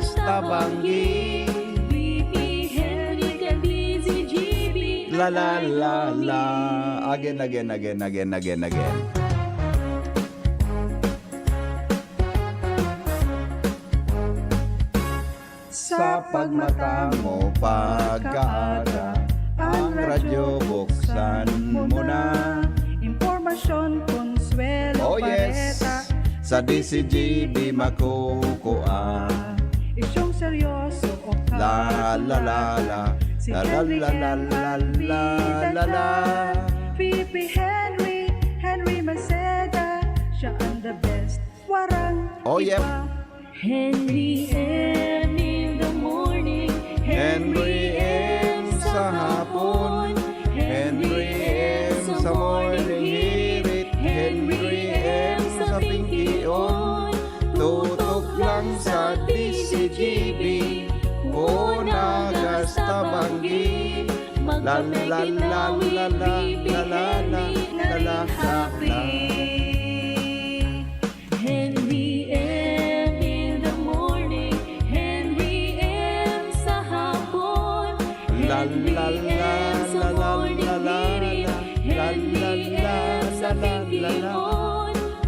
gasta banggi. La la la la. Again. Sa pagmata mo pagkaara, ang radyo buksan mo na. Impormasyon, konsuelo, yes, pareta. sa DCGB makukuha. Isyong seryoso o La la la la. Si La la Henry la la M. la la la la. VP Henry Maceda. Siya ang the best, warang Yep. iba. Henry M. in the morning, Henry M. sa hapon, Henry M. sa morning hirit, Henry M. sa pingkion. Tutok lang sa DCGB, una gasta banggi. La la la la la la la la la la la. Henry M. in the morning, Henry M. sa hapon, La la la la la la la la la la la la.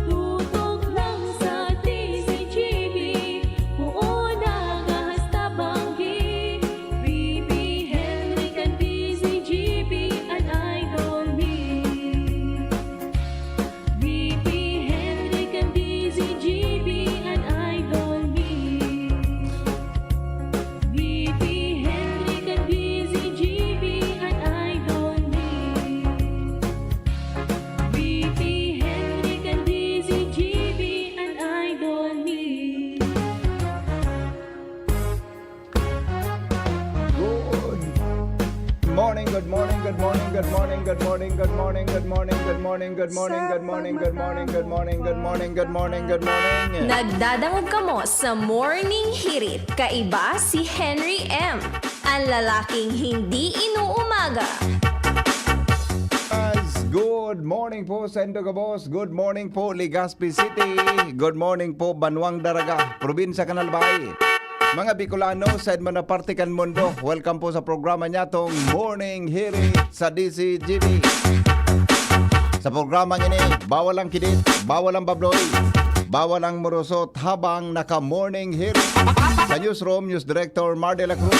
tutok lang sa DCGB, una gasta banggi. VP Henry kan DCGB, an idol me. VP Henry kan DCGB, an idol me. VP Henry kan DCGB, an idol me. VP Henry kan DCGB, an idol me. Good morning, good morning, good morning, good morning, good morning, good morning, good morning, good morning, good morning, good morning, good morning, good morning, good morning, good morning. Nagdadangog kamo sa Morning Hirit. Kaiba si Henry M. Ang lalaking hindi inuumaga. Good morning po sa Boss. Good morning po Legazpi City. Good morning po Banwang Daraga, Probinsya Canalbay. Mga Bicolano sa man na partikan mundo, welcome po sa programa niya tong Morning Hirit sa DCGB. Sa programa ini, bawal ang kidit, bawal ang babloy, bawal ang murusot habang naka-Morning Hirit. Sa newsroom, News Director Mar de la Cruz.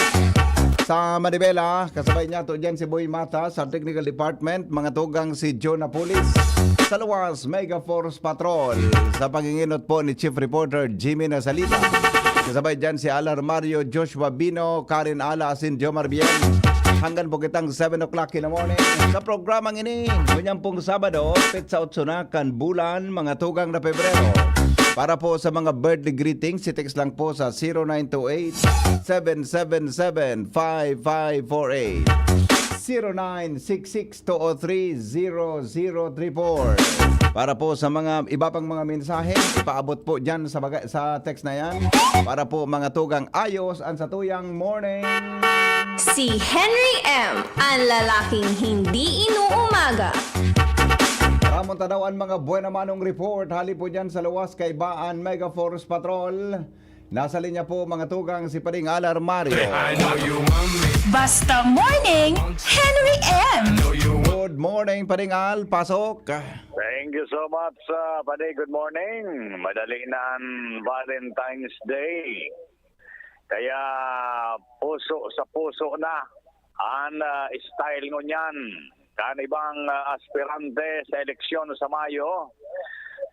Sa Manibela, kasabay niya to dyan si Boy Mata sa Technical Department, mga tugang si John Napolis. Sa luwas, Mega Force Patrol. Sa panginginot po ni Chief Reporter Jimmy Nasalita. Kasabay dyan si Alar Mario, Joshua Bino, Karen Ala, Asin Jomar Bien. Hanggang po kitang 7 o'clock in the morning. Sa programang ini, ngunyang pong Sabado, pitsa utsuna kan bulan, mga tugang na Pebrero. Para po sa mga birthday greetings, text lang po sa 0928-777-5548. 0966-203-0034. Para po sa mga iba pang mga mensahe, ipaabot po dyan sa text na yan. Para po mga tugang ayos ang satuyang morning. Si Henry M. Ang lalaking hindi inuumaga. Ramon tadawaan mga buena manong report. Hali po dyan sa luwas kay Baan Mega Force Patrol. Nasa linya po mga tugang si Pading Alar Mario. Basta morning, Henry M. Good morning Pading Al, pasok. Thank you so much, Paday. Good morning. Madali na ang Valentine's Day. Kaya puso sa puso na ang style ngo niyan. Kan ibang aspirante sa eleksyon sa Mayo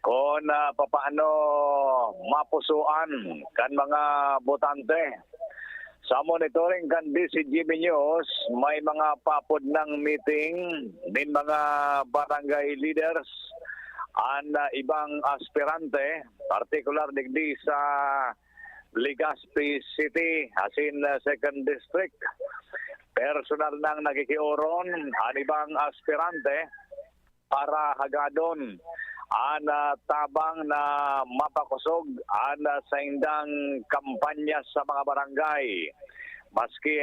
kung papaano mapusuan kan mga botante. Sa monitoring kan DCGB News, may mga papod ng meeting din mga barangay leaders ang ibang aspirante, particular digdi sa Legazpi City, asin 2nd District. Personal nang nakikiuron ang ibang aspirante para hagadon ang tabang na mapakusog ang sa indang kampanya sa mga barangay. Maski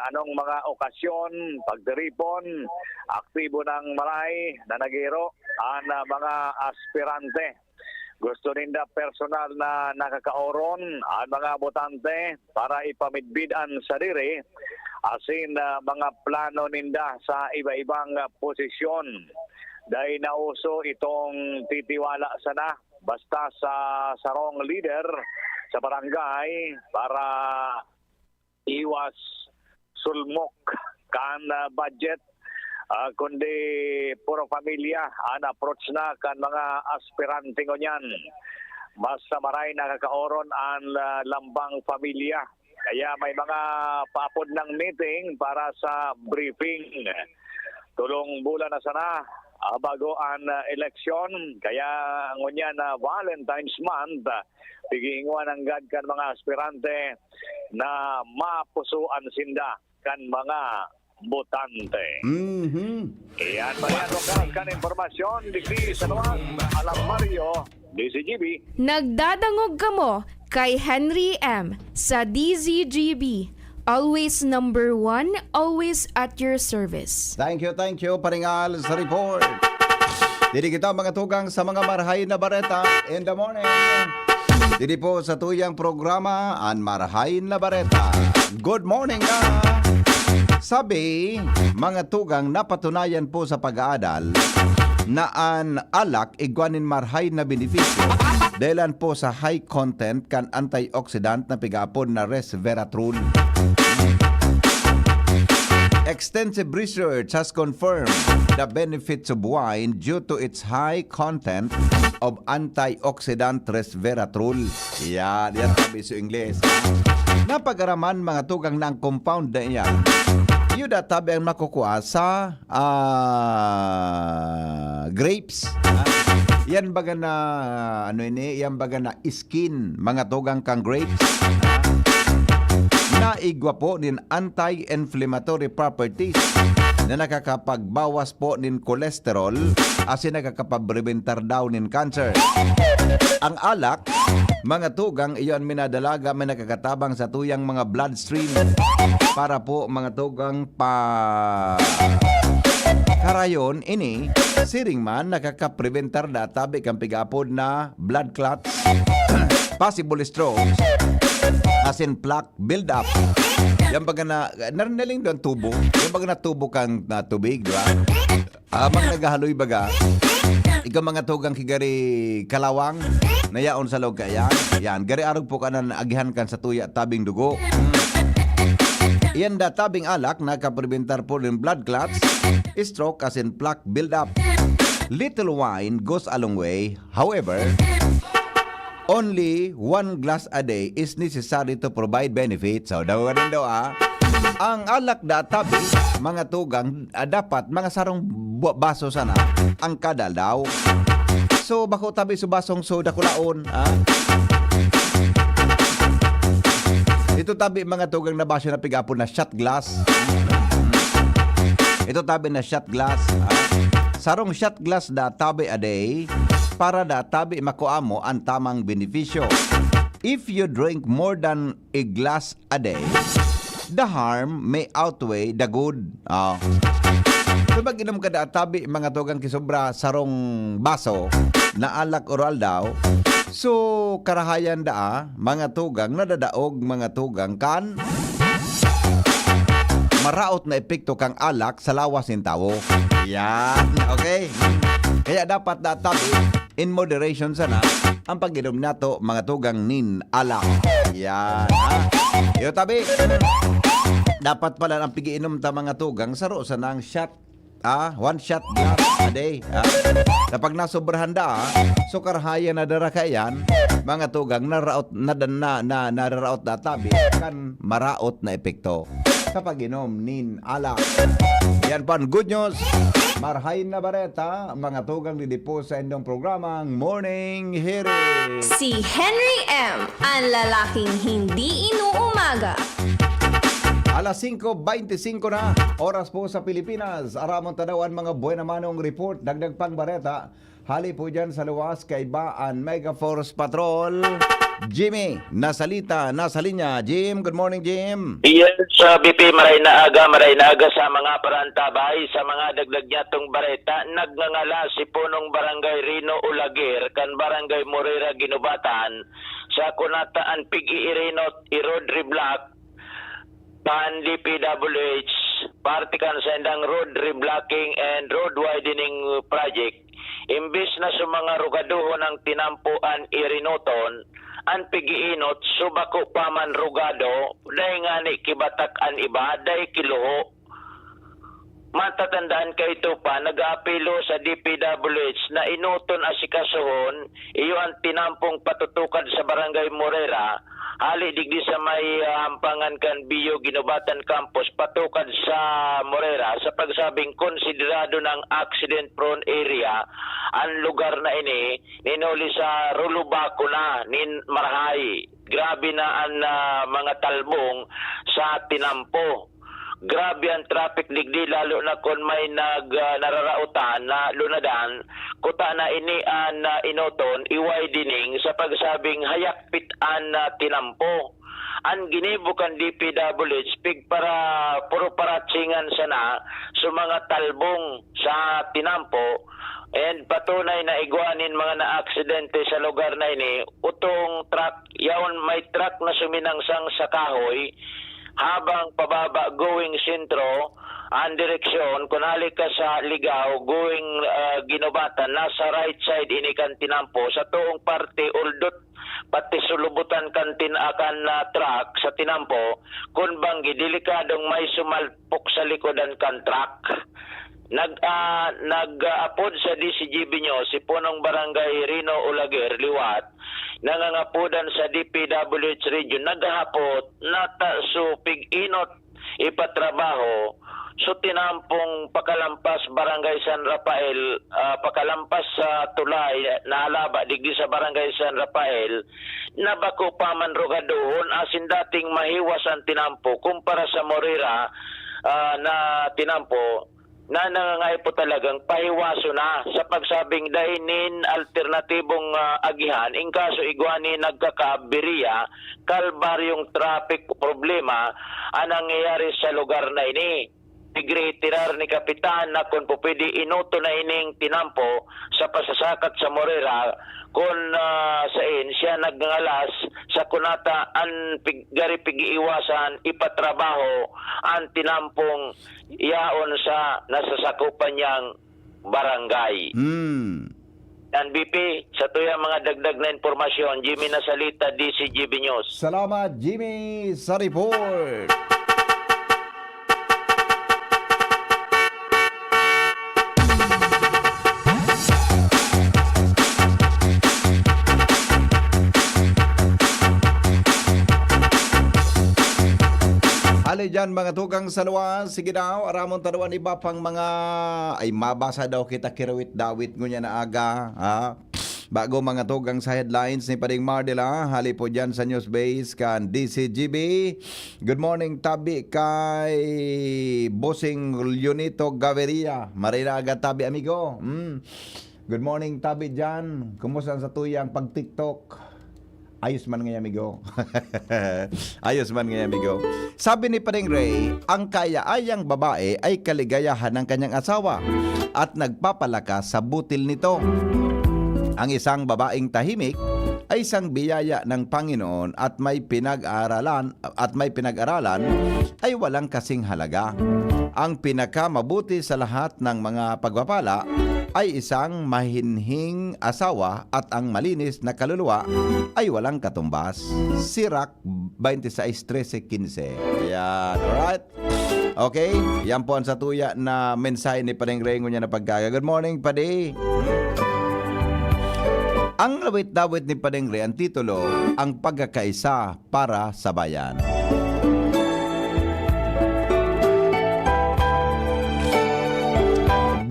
anong mga okasyon, pagdiripon, aktibo ng maray na nagiro ang mga aspirante. gusto ninda personal na nakakaoron ang mga botante para ipamidbidan sa diri asin mga plano ninda sa iba-ibang posisyon. Dahil nauso itong titiwala sana basta sa sarong leader sa barangay para iwas sulmok kan budget. Kundi puro pamilya ang approach na kan mga aspirante ngonyan. Mas maray nakakaoron ang lambang pamilya. Kaya may mga paapod ng meeting para sa briefing. Tulong bulan na sana bago ang eleksyon. Kaya ngunyan na Valentine's month, piginguan ang gad kan mga aspirante na mapusuan sinda kan mga botante. Iyan ba yan kan informasyon digdi sa luwag Alam Mario DCGB. Nagdadangog kamo kay Henry M. sa DZGB. Always number 1, always at your service. Thank you, paringal sa report. Dili kita mga tugang sa mga marhay na bareta in the morning. Dili po sa tuyang programa ang marhay na bareta. Good morning na! Sabi, mga tugang napatunayan po sa pag-aaral na ang alak igwanin marhay na benepisyo dahilan po sa high content kan antioxidant na pigapon na resveratrol. Extensive research has confirmed the benefits of wine due to its high content of antioxidant resveratrol. Yan sabi sa Ingles. Napag-araman mga tugang ng compound na iyan. Yun tabi ang makukuha sa grapes. Yan baga na yan baga na skin mga tugang kang grapes. Naigwa po nin anti-inflammatory properties na nakakapagbawas po nin cholesterol asin nakakapagpreventar daw nin cancer. Ang alak, mga tugang, iyon minadalaga may nakakatabang sa tuyang mga bloodstream para po mga tugang karayon ini siring man nakakapreventar da tabi kang pigapod na blood clots, possible strokes, asin plaque build up. Yan baga na narinig doon tubo. Yan baga na tubo kang tubig, di ba? Mga nagahaloy baga. Ikaw mga tugang kigari kalawang nayaon sa log kaya. Yan, gari arog po ka na agihan kan sa tuya tabing dugo. Yan da tabing alak nakapreventar po ng blood clots, stroke asin plaque build up. Little wine goes a long way. However, only 1 glass a day is necessary to provide benefits. So, daw ang alak databi, mga tugang, dapat mga sarong baso sana ang kada daw. So, bako tabi sa basong soda kulaon. Ito tabi mga tugang na baso na pigapon na shot glass. Ito tabi na shot glass. Sarong shot glass databi a day para databi makuamo ang tamang benepisyo. If you drink more than a glass a day, the harm may outweigh the good. So pag inom ka databi mga tugang kisobra sarong baso na alak oral daw, so karahayan mga tugang nadadaog mga tugang kan maraot na epekto kang alak sa lawas ng tao. Yan, okay? Kaya dapat databi in moderation sana ang pag-inom nato mga tugang nin alak. Yan, Iyo tabi. Dapat pala ang pigiinom ta mga tugang saro sa nang shot. 1 shot glass a day. Kapag nasobrahan so karahaya na dara kayan, mga tugang naraot nararaot databi kan maraot na epekto sa pag-inom nin alak. Yan pan good news. Marhay na bareta, mga tugang didipo sa inyong programang Morning Hearing. Si Henry M. ang lalaking hindi inuumaga. Alas 5:25 na, oras po sa Pilipinas. Aramon tanawan mga buena manong report. Dagdag pang bareta. Hali po dyan sa luwas kay Baan Mega Force Patrol. Jimmy, nasalita, nasa linya. Jim, good morning, Jim. Yes, BP maray na aga sa mga parantabay, sa mga dagdag niya tong bareta, nagnangala si punong barangay Rino Ulagir, kan barangay Morera Ginubatan, sa kunataan Pigi Irino, Rodri Black, pan DPWH, party kan sendang road reblocking and road widening project. Imbis na sa mga rugaduho ng tinampuan irinoton, ang pigiinot subako paman rugado, day nga ni kibatak an iba, day kiluho. Matatandaan kay ito pa, nag-aapilo sa DPWH na inuton asikasuhon, iyo ang tinampong patutukad sa barangay Morera, hali digdi sa may hampangan kan Bio Ginubatan Campus, patukad sa Morera, sa pagsabing konsiderado ng accident-prone area, ang lugar na ini, ninuli sa Rulubaco na, nin Marahay. Grabe na ang mga talbong sa tinampo. Grabe ang traffic digdi, lalo na kung may nararautan na lunadan, kuta na ini an inoton, iwidening sa pagsabing hayakpit an tinampo. Ang ginibukan DPWH, pig para puro paratsingan sana sa mga talbong sa tinampo, and patunay na igwanin mga na-aksidente sa lugar na ini, utong truck, yaon may truck na suminangsang sa kahoy, habang pababa going sentro ang direksyon kunali ka sa Ligaw going Ginubatan, nasa right side ini kan tinampo sa tuong parte uldot pati sulubutan kan tinakan na truck sa tinampo kun banggi delikadong may sumalpok sa likodan kan truck. Nag-apod sa DCGB nyo si punong barangay Rino Ulagir liwat, nangangapodan sa DPWH region, naghahapot so pig-inot ipatrabaho so tinampong pakalampas barangay San Rafael, pakalampas sa tulay na alaba digdi sa barangay San Rafael, nabako paman rogadoon asin dating mahiwas ang tinampo kumpara sa Morera na tinampo na nangangay po talagang pahiwaso na sa pagsabing dainin alternatibong agihan in kaso igwani nagkakabiriya kalbaryong traffic problema ang nangyayari sa lugar na ini. Tirar ni Kapitan na kung po pwede inuto na ining tinampo sa pasasakat sa Morera kung sain siya nagngalas sa kunata ang gari pigiiwasan ipatrabaho ang tinampong iyaon sa nasasakupan niyang barangay. Ang BP, sa tuyang mga dagdag na informasyon, Jimmy Nasalita, DCGB News. Salamat, Jimmy, sa report. Ali dyan mga tukang salwa, sige daw, aramon taruan iba pang mga, ay mabasa daw kita kirawit dawit ngunya na aga, ha? Bago mga tugang sa headlines ni Pading Mardila, hali po dyan sa news base kan DCGB. Good morning tabi kay Bossing Leonito Gaviria, Marinaga tabi amigo. Good morning tabi dyan, kumusta sa tuyang pag TikTok? Ayos man ngayon, amigo. Ayos man ngayon, amigo. Sabi ni Pading Ray, ang kaya-ayang babae ay kaligayahan ng kanyang asawa at nagpapalakas sa butil nito. Ang isang babaeng tahimik ay isang biyaya ng Panginoon at may pinag-aralan ay walang kasing halaga. Ang pinakamabuti sa lahat ng mga pagpapala ay isang mahinhing asawa at ang malinis na kaluluwa ay walang katumbas. Sirach 26:13-15. Ayan, alright? Okay, yan po ang satuya na mensahe ni Pading Rengo niya na pagkaga. Good morning, Padi. Ang lawit-dawit ni Pading Re, ang titulo, ang pagkakaisa para sa bayan.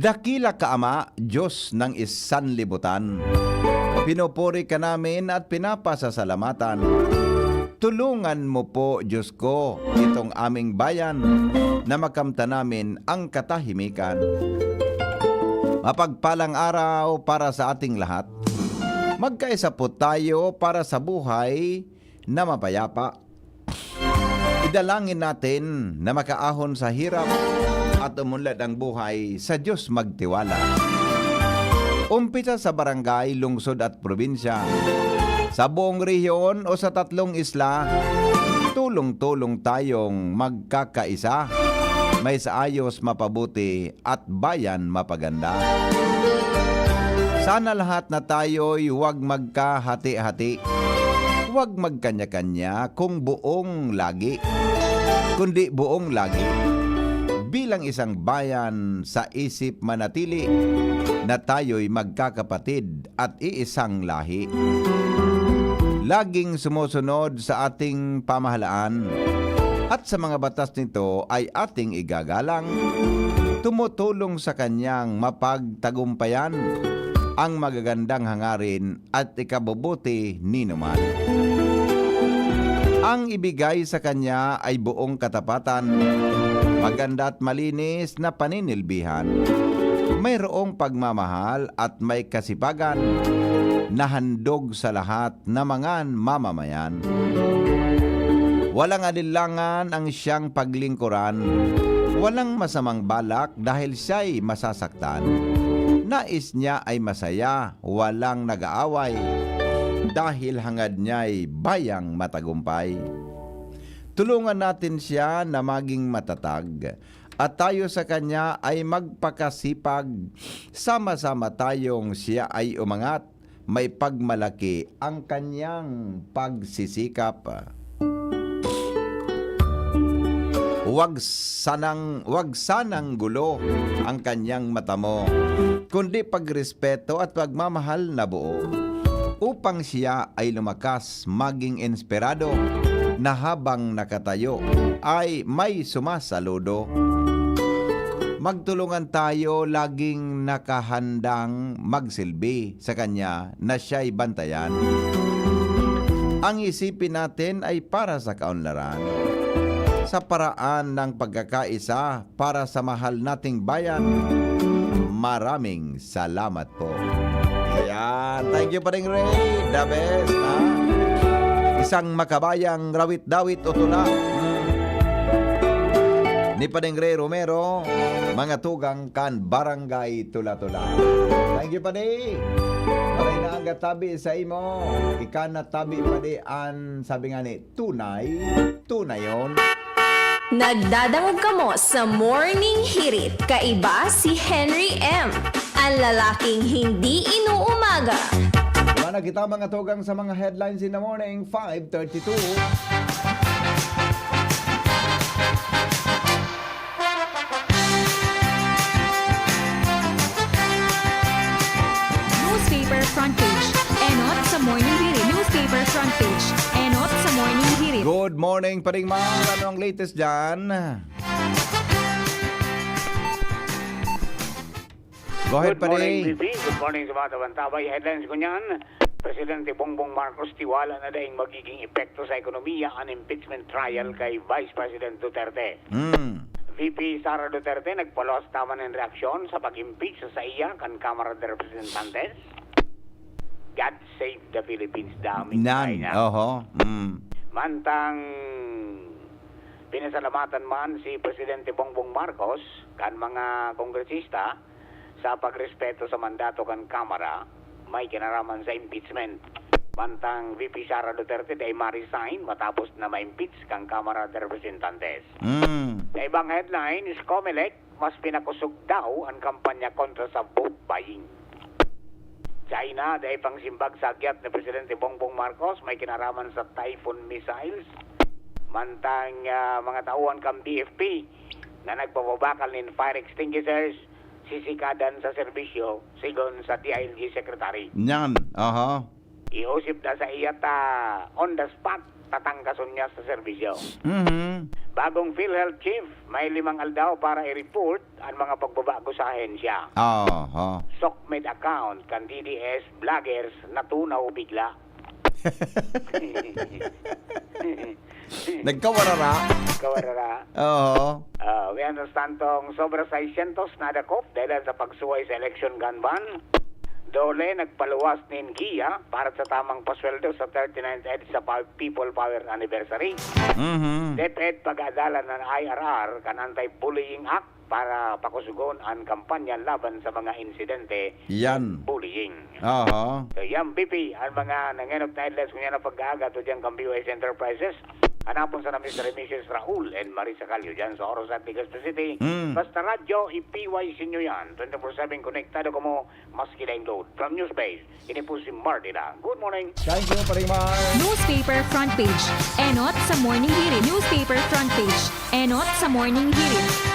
Dakila ka Ama, Diyos ng isanlibutan. Pinupuri ka namin at pinapasasalamatan. Tulungan mo po, Diyos ko, itong aming bayan na makamta namin ang katahimikan. Mapagpalang araw para sa ating lahat. Magkaisa po tayo para sa buhay na mapayapa. Idalangin natin na makaahon sa hirap at umunlad ang buhay sa Diyos magtiwala. Umpisa sa barangay, lungsod at probinsya. Sa buong rehiyon o sa 3 isla, tulong-tulong tayong magkakaisa. May sa ayos mapabuti at bayan mapaganda. Sana lahat na tayo'y huwag magkahati-hati. Huwag magkanya-kanya kung buong lagi, kundi buong lagi. Bilang isang bayan sa isip manatili na tayo'y magkakapatid at iisang lahi. Laging sumusunod sa ating pamahalaan at sa mga batas nito ay ating igagalang. Tumutulong sa kanyang mapagtagumpayan ang magagandang hangarin at ikabubuti ninuman. Ang ibigay sa kanya ay buong katapatan, maganda at malinis na paninilbihan. Mayroong pagmamahal at may kasipagan na handog sa lahat na mga mamamayan. Walang alinlangan ang siyang paglingkuran. Walang masamang balak dahil siya'y masasaktan. Nais niya ay masaya, walang nag-aaway, dahil hangad niya'y bayang matagumpay. Tulungan natin siya na maging matatag, at tayo sa kanya ay magpakasipag. Sama-sama tayong siya ay umangat, may pagmalaki ang kanyang pagsisikap. Huwag sanang gulo ang kanyang mata mo, kundi pagrespeto at pagmamahal na buo, upang siya ay lumakas maging inspirado na habang nakatayo ay may sumasaludo. Magtulungan tayo laging nakahandang magsilbi sa kanya na siya'y bantayan. Ang isipin natin ay para sa kaunlaran, sa paraan ng pagkakaisa para sa mahal nating bayan. Maraming salamat po. Ayan, thank you pa rin, Ray. The best, ha? Isang makabayang rawit-dawit o tula. Ni Padeng Ray Romero, mga tugang kan barangay tula-tula. Thank you, Padeng. Maray na ang gatabi sa imo. Ika na tabi, Padeng, an sabi nga ni, tunay, tunayon. Nagdadangog kamo sa Morning Hirit. Kaiba si Henry M. Ang lalaking hindi inuumaga. Wala na kita mga tugang sa mga headlines in the morning, 5:32. Newspaper front page. Enot sa Morning Hirit. Newspaper front page. Enot sa Morning Hirit. Good morning, Paring Mar. Ano ang latest dyan? Go ahead, Good morning, Paring. VP. Good morning sa mga tabantabay. Headlines ko niyan. Presidente Bongbong Marcos tiwala na dahil magiging epekto sa ekonomiya ang impeachment trial kay Vice President Duterte. VP Sara Duterte nagpalos tama ng reaksyon sa pag-impeach sa iya kan Kamara de Representantes. God save the Philippines daming Nan, oho. Mantang pinasalamatan man si Presidente Bongbong Marcos kan mga kongresista sa pagrespeto sa mandato kan Kamara, may kinaraman sa impeachment. Mantang VP Sara Duterte ay ma-resign matapos na ma-impeach kang Kamara de Representantes. Sa ibang headline is COMELEC mas pinakusog daw ang kampanya kontra sa vote buying. China dahil pangsimbag sa agyat ni Presidente Bongbong Marcos may kinaraman sa Typhoon missiles. Mantang mga tauhan kang BFP na nagpapabakal ng fire extinguishers sisikadan sa serbisyo sigon sa DILG Secretary. Yan, oho. Iusip na sa iyat on the spot tatangkason niya sa serbisyo. Bagong PhilHealth Chief, may 5 aldaw para i-report ang mga pagbabago sa ahensya. Oho. SOCMED account kan DDS vloggers natunaw bigla. Nagkawarara. Kawarara. Oho. We understand tong sobra 600 na dakop dahil sa pagsuway sa election gun ban. Dole, nagpaluwas ni Ngia para sa tamang pasweldo sa 39th ED sa People Power Anniversary. DepEd pag-adala ng IRR kan Anti-Bullying Act para pakusugon ang kampanya laban sa mga insidente Yan. bullying. Aha. So yan, BP, ang mga nangenot na headlines kung yan ang pag-aaga to dyan kang BOS Enterprises. Hanapon sa na Mr. and Mrs. Raul and Marisa Calio dyan sa Oros at Legazpi City. Basta radyo, i-PYC nyo yan. 24/7 konektado ko mo, maski na load. From Newspace, ini po si Martina. Good morning. Thank you, paring Mar. Newspaper front page. Enot sa morning hirit. Newspaper front page. Enot sa morning hirit.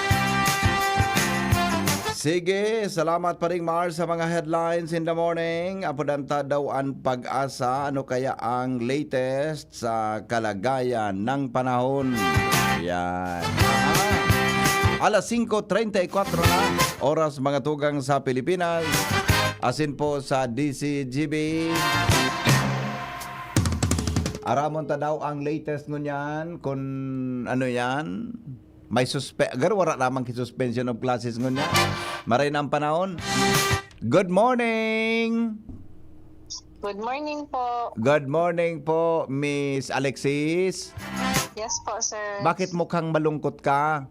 Sige, salamat pa rin Mar sa mga headlines in the morning. Apodanta daw ang pag-asa. Ano kaya ang latest sa kalagayan ng panahon? Yan. Alas 5:34 na. Oras mga tugang sa Pilipinas. Asin po sa DCGB. Aramon ta daw ang latest ngunyan kung ano yan. May wala namang suspension of classes ngunya. Maray na ang panahon. Good morning! Good morning po. Good morning po, Miss Alexis. Yes po, sir. Bakit mukhang malungkot ka?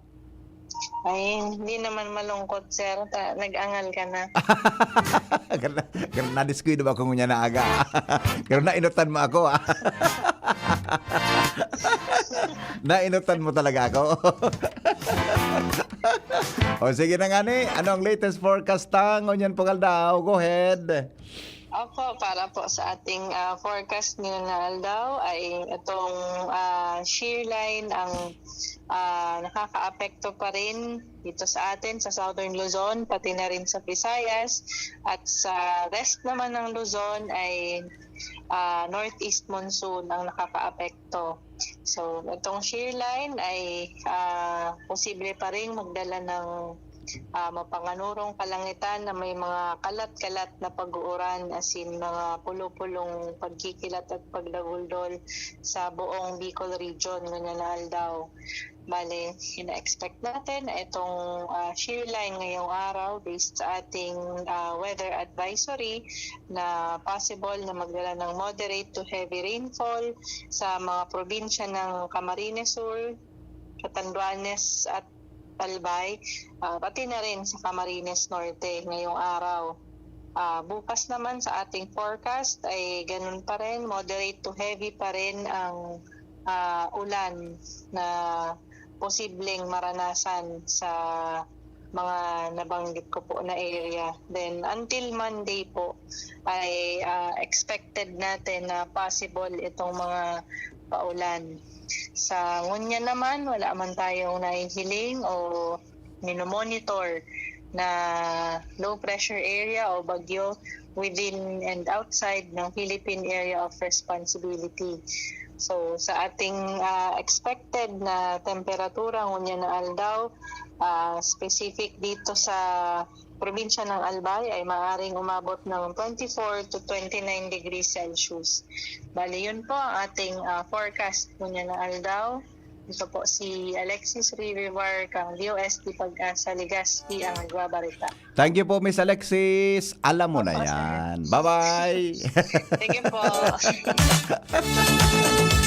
Ay, hindi naman malungkot, sir. Nag-angal ka na. Kaya na-disquido ba ako ngunya na aga? Kaya nainutan mo ako. Nainutan mo talaga ako. O sige na nga ni, ano ang latest forecast ngunyan po kaldaw? Go ahead. Opo, para po sa ating forecast ngayon na aldaw ay itong shear line ang nakaka-apekto pa rin dito sa atin sa Southern Luzon, pati na rin sa Visayas. At sa rest naman ng Luzon ay northeast monsoon ang nakaka-apekto. So, itong shear line ay posible pa rin magdala ng mapanganurong kalangitan na may mga kalat-kalat na pag-uuran as in mga pulo-pulong pagkikilat at pagdaguldol sa buong Bicol region ngayon na aldaw. Bale, ina-expect natin na itong shear line ngayong araw based sa ating weather advisory na possible na magdala ng moderate to heavy rainfall sa mga probinsya ng Camarines Sur, Catanduanes at Albay, pati na rin sa Camarines Norte ngayong araw. Bukas naman sa ating forecast ay ganun pa rin, moderate to heavy pa rin ang ulan na posibleng maranasan sa mga nabanggit ko po na area. Then until Monday po ay expected natin na possible itong mga paulan. Sa ngunya naman, wala man tayong nahihiling o minomonitor na low pressure area o bagyo within and outside ng Philippine Area of Responsibility. So sa ating expected na temperatura ngunya na aldaw, specific dito sa probinsya ng Albay ay maaaring umabot ng 24 to 29 degrees Celsius. Bali, yun po ang ating forecast ngunya na aldaw. Ito po si Alexis River kang VOST Pag-asa Legazpi ang nagbabarita. Thank you po, Miss Alexis. Alam mo na yan. Bye-bye. Sige po.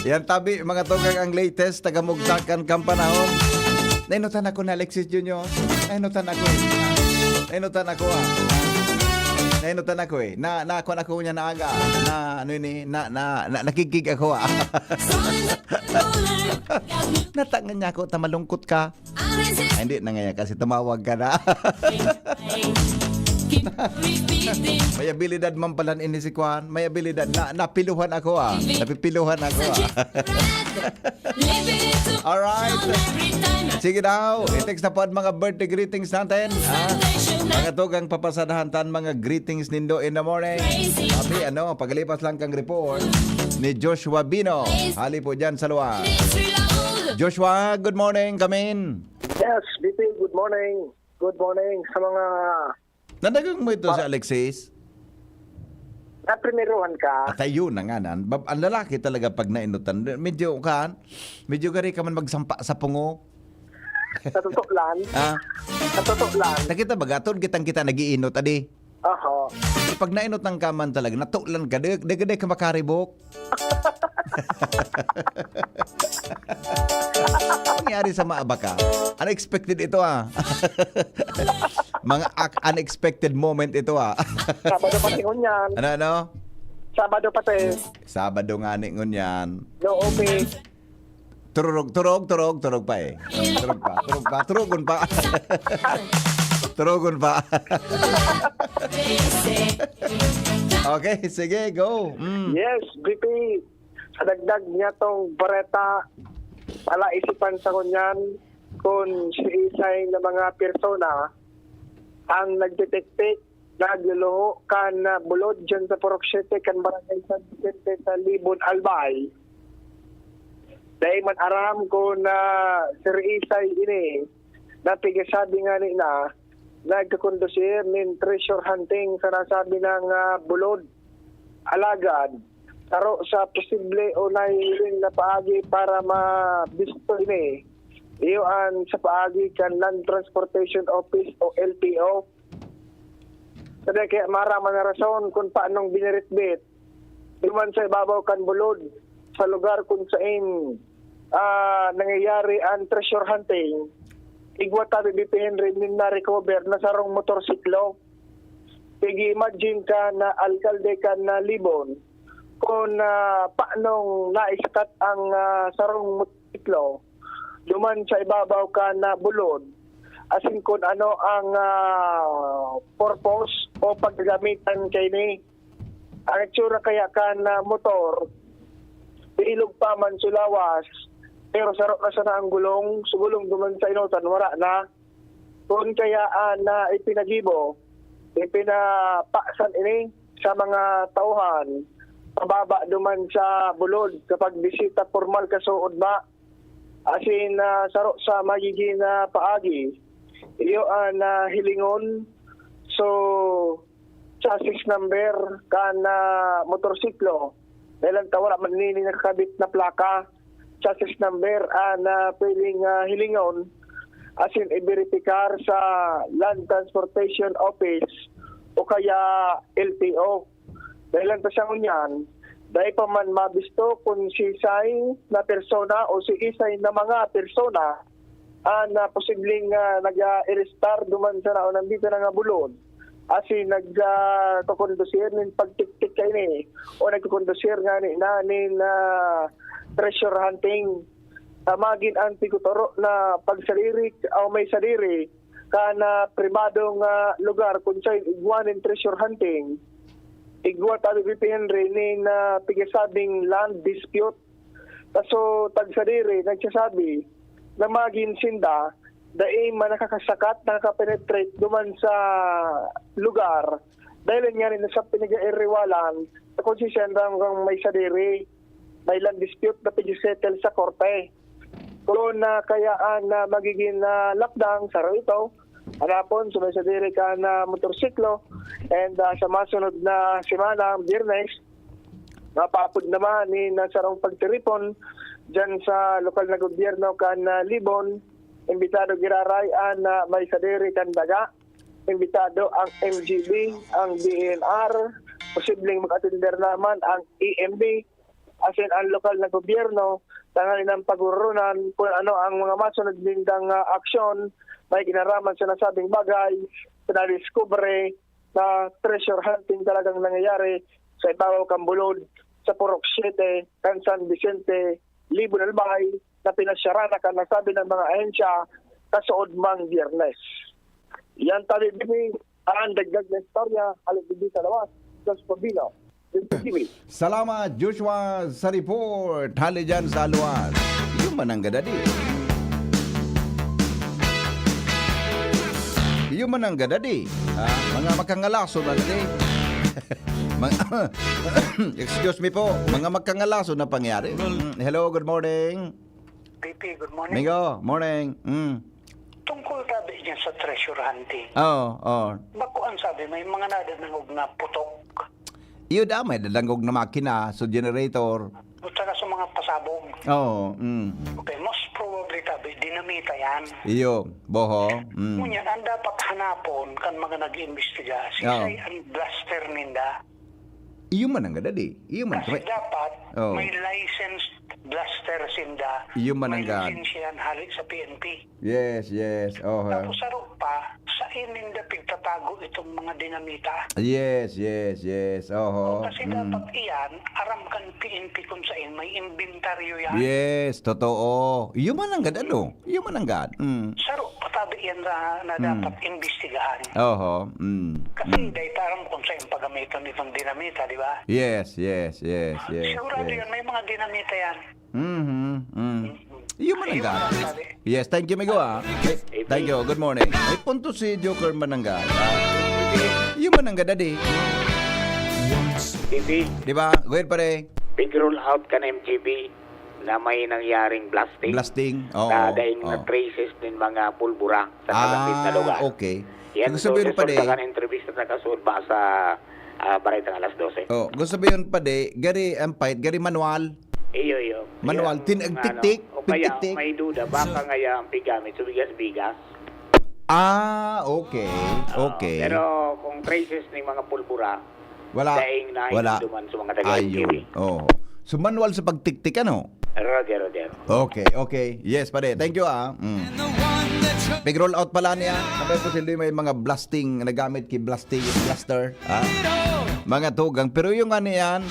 Yan tabi, mga tugang ang latest, tagamugtakan kang panahon. Nainutan ako na Alexis Jr. Nainutan ako eh. Nakon ako niya na aga. Nakikig ako Natangan niya ako, tamalungkot ka. Ay, hindi na ngayon kasi tumawag ka na. May abilidad man pala ini si Kwan. May abilidad. Napiluhan ako Napipiluhan ako Alright. Sige daw. I-text na po ang mga birthday greetings natin. Mga tugang papasadahan mga greetings nindo in the morning. Tapi pagalipas lang kang report ni Joshua Bino. Hali po dyan sa luwa. Joshua, good morning. Come in. Yes, BP, good morning. Good morning sa mga... Nadagang mo ito si Alexis? Naprimiruhan ka. At ayun na nga nan. Ang lalaki talaga pag nainutan. Medyo gari ka man magsampa sa pungo. Sa totoo lang. Ha? Sa totoo lang. Nakita ba gatod kitang kita nagiinot adi? Aha. Pag nainot ng kaman talaga, natulan ka, di ka makaribok. Nangyari sa maaba ka. Unexpected ito Mga unexpected moment ito Sabado pati ngunyan. Ano? Sabado pati. Sabado nga ni ngunyan. No, okay. Turog pa eh. Turugon pa. Turugon pa. Okay, sige, go. Yes, BP. Sa dagdag niya tong bareta, palaisipan sa kunyan kung si isay na mga persona ang nagdetektik, nagluluho kan bulod dyan sa Purok 7 kan barangay San Vicente sa Libon, Albay. Dahil man aram ko na Sir Isay ini, napigasabi nga ni na, nagkakondusir nin treasure hunting sa nasabi ng bulod, alagad, taro sa posible o nahihiling na paagi para mabisto ini. Iyon sa paagi kan Land Transportation Office o LTO. Sada kaya maraman na rason kung paanong biniritbit. Iman sa ibabaw kan bulod sa lugar kung saan nangyayari ang treasure hunting. Igwa tabi BPN rin na-recover na sarong motorsiklo. Imagine ka na alkalde ka na Libon kung paanong naiskat ang sarong motorsiklo. Duman sa ibabaw ka na bulod. Asin kung ano ang purpose o paggamitan kay ni. Ang itsura kaya ka na motor, ilog pa man sulawas, pero sarap na sana ang gulong, sugulong duman sa inutan, wala na. Kung kaya na ipinagibo, ipinapaksan ini sa mga tauhan, pababa duman sa bulod kapag bisita formal kasuod ba, asin sarap sa magiging paagi, iyo na hilingon, so chassis number kan motorsiklo, dahil ang tawara manini nakakabit na plaka, chassis number na pwedeng hilingon, asin i-verify sa Land Transportation Office o kaya LTO. Dahil ang tasang yan, dahil pa man mabisto kung si isay na persona o si isay na mga persona na posibleng nag-i-restar duman sa naon nandito na nga bulod. Asin nagkakondusir ng pagtiktik kayo ni o nagkakondusir nga ni treasure hunting. Magin ang tigutoro na pagsariri o may sariri ka na pribadong lugar kung sa'yo igwanin treasure hunting. Igwa tabi BPN rin na pigasabing land dispute. Kaso tagsariri nagsasabi na magin sinda dahil nakakasakat, nakakapenetrate duman sa lugar dahil nga rin sa pinag-iiriwalan na kung sisendang may sariri, may land dispute na pag-settle sa korte. Kung kayaan na magiging lockdown, saro ito, hanapon, sumay sa diri ka na motorsiklo, and sa masunod na semana, Biyernes, napapod naman ni nasarong pagtiripon dyan sa lokal na gobyerno kan Libon, imbitado girarayan na may sa diri kan daga, imbitado ang MGB, ang DNR, posibleng mag-atender naman ang EMB, asin ang lokal na gobyerno, tangali ng pagurunan kung ano ang mga masunod nindang aksyon, may ginaraman sa nasabing bagay, na-discover na treasure hunting talagang nangyayari sa ibabaw Kambulod, sa Purok 7, kan San Vicente, Libon, Albay, na pinasyara na kan nasabi ng mga ahensya kasuod mang Biyernes. Yan tabi bibi, ang dagdag na istorya, alibidi sa lawas, Jos Pabino. Salamat Joshua sa report. Hali dyan sa luwas. Yung manangga dadi. Yung manangga dadi. Mga makangalaso na dadi. Excuse me po. Mga makangalaso na pangyari. Hello, good morning. PP, good morning. Mingo, morning. Tungkol tabi niya sa treasure hunting. Oo. Bako ang sabi, may mga nadanangog na putok. Iyo may dalanggog na makina, so generator. At saka sa mga pasabog. Oo. Okay, most probably tabi tabi, dinamita yan. Iyo, boho. Mm. Ngunyan, ang dapat hanapon kan mga nag-iimbestiga, Oo. sisay ang blaster ninda. Iyo man ang gada di. Iyo man. Kasi dapat Oo. may licensed blaster sinda. Iyo man ang may gad. lisensyahan halik sa PNP. Yes, yes. Oh. Tapos saro pa, sa ininda pigtatago itong mga dinamita. Yes, yes, yes. Oh. Kasi dapat iyan, aram kan PNP kung saan may inventaryo yan. Yes, totoo. Iyo man ang gada no. Iyo man ang gad. Mm. Saro, patabi yan na dapat imbestigahan. Oho. Mm. Kasi dahil aram kung saan paggamitan nitong dinamita, di ba? Yes, yes, yes, yes. Sigurado yes. yan, may mga dinamita yan. Mm-hmm. Mm. Iyo man ang Ayun gad. ang sabi. Yes, thank you, Migo. Thank you. Good morning. May punto si Joker Manangga. Iyo man ang gada di. TV, Di ba? Go ahead, pare. big roll out ka na MGB na may nangyaring blasting. Blasting. Oo. Na dahil oo. na traces din mga pulbura sa kalapit na lugar. Okay. Yan, Gusto sabihin pa resulta de. ka ng entrevista na kasul ba sa baritang alas 12. Oh, gusto sabihin pa de, gari ang fight, gari manual. Iyo. Manual, tinagtiktik, O kaya, tiktik. may duda, baka ngaya ang pigamit sa bigas-bigas. Okay. Okay. Pero kung traces ng mga pulbura, Wala. daing na Wala. duman sa mga taga-MGB. Ayun. Oh. So manual sa pagtiktik ano? Roger. Okay. Yes, pare. Thank you Mm. Big roll out pala niya. Sabay po sila may mga blasting, nagamit kay blasting, blaster. Mga tugang. Pero yung ano yan,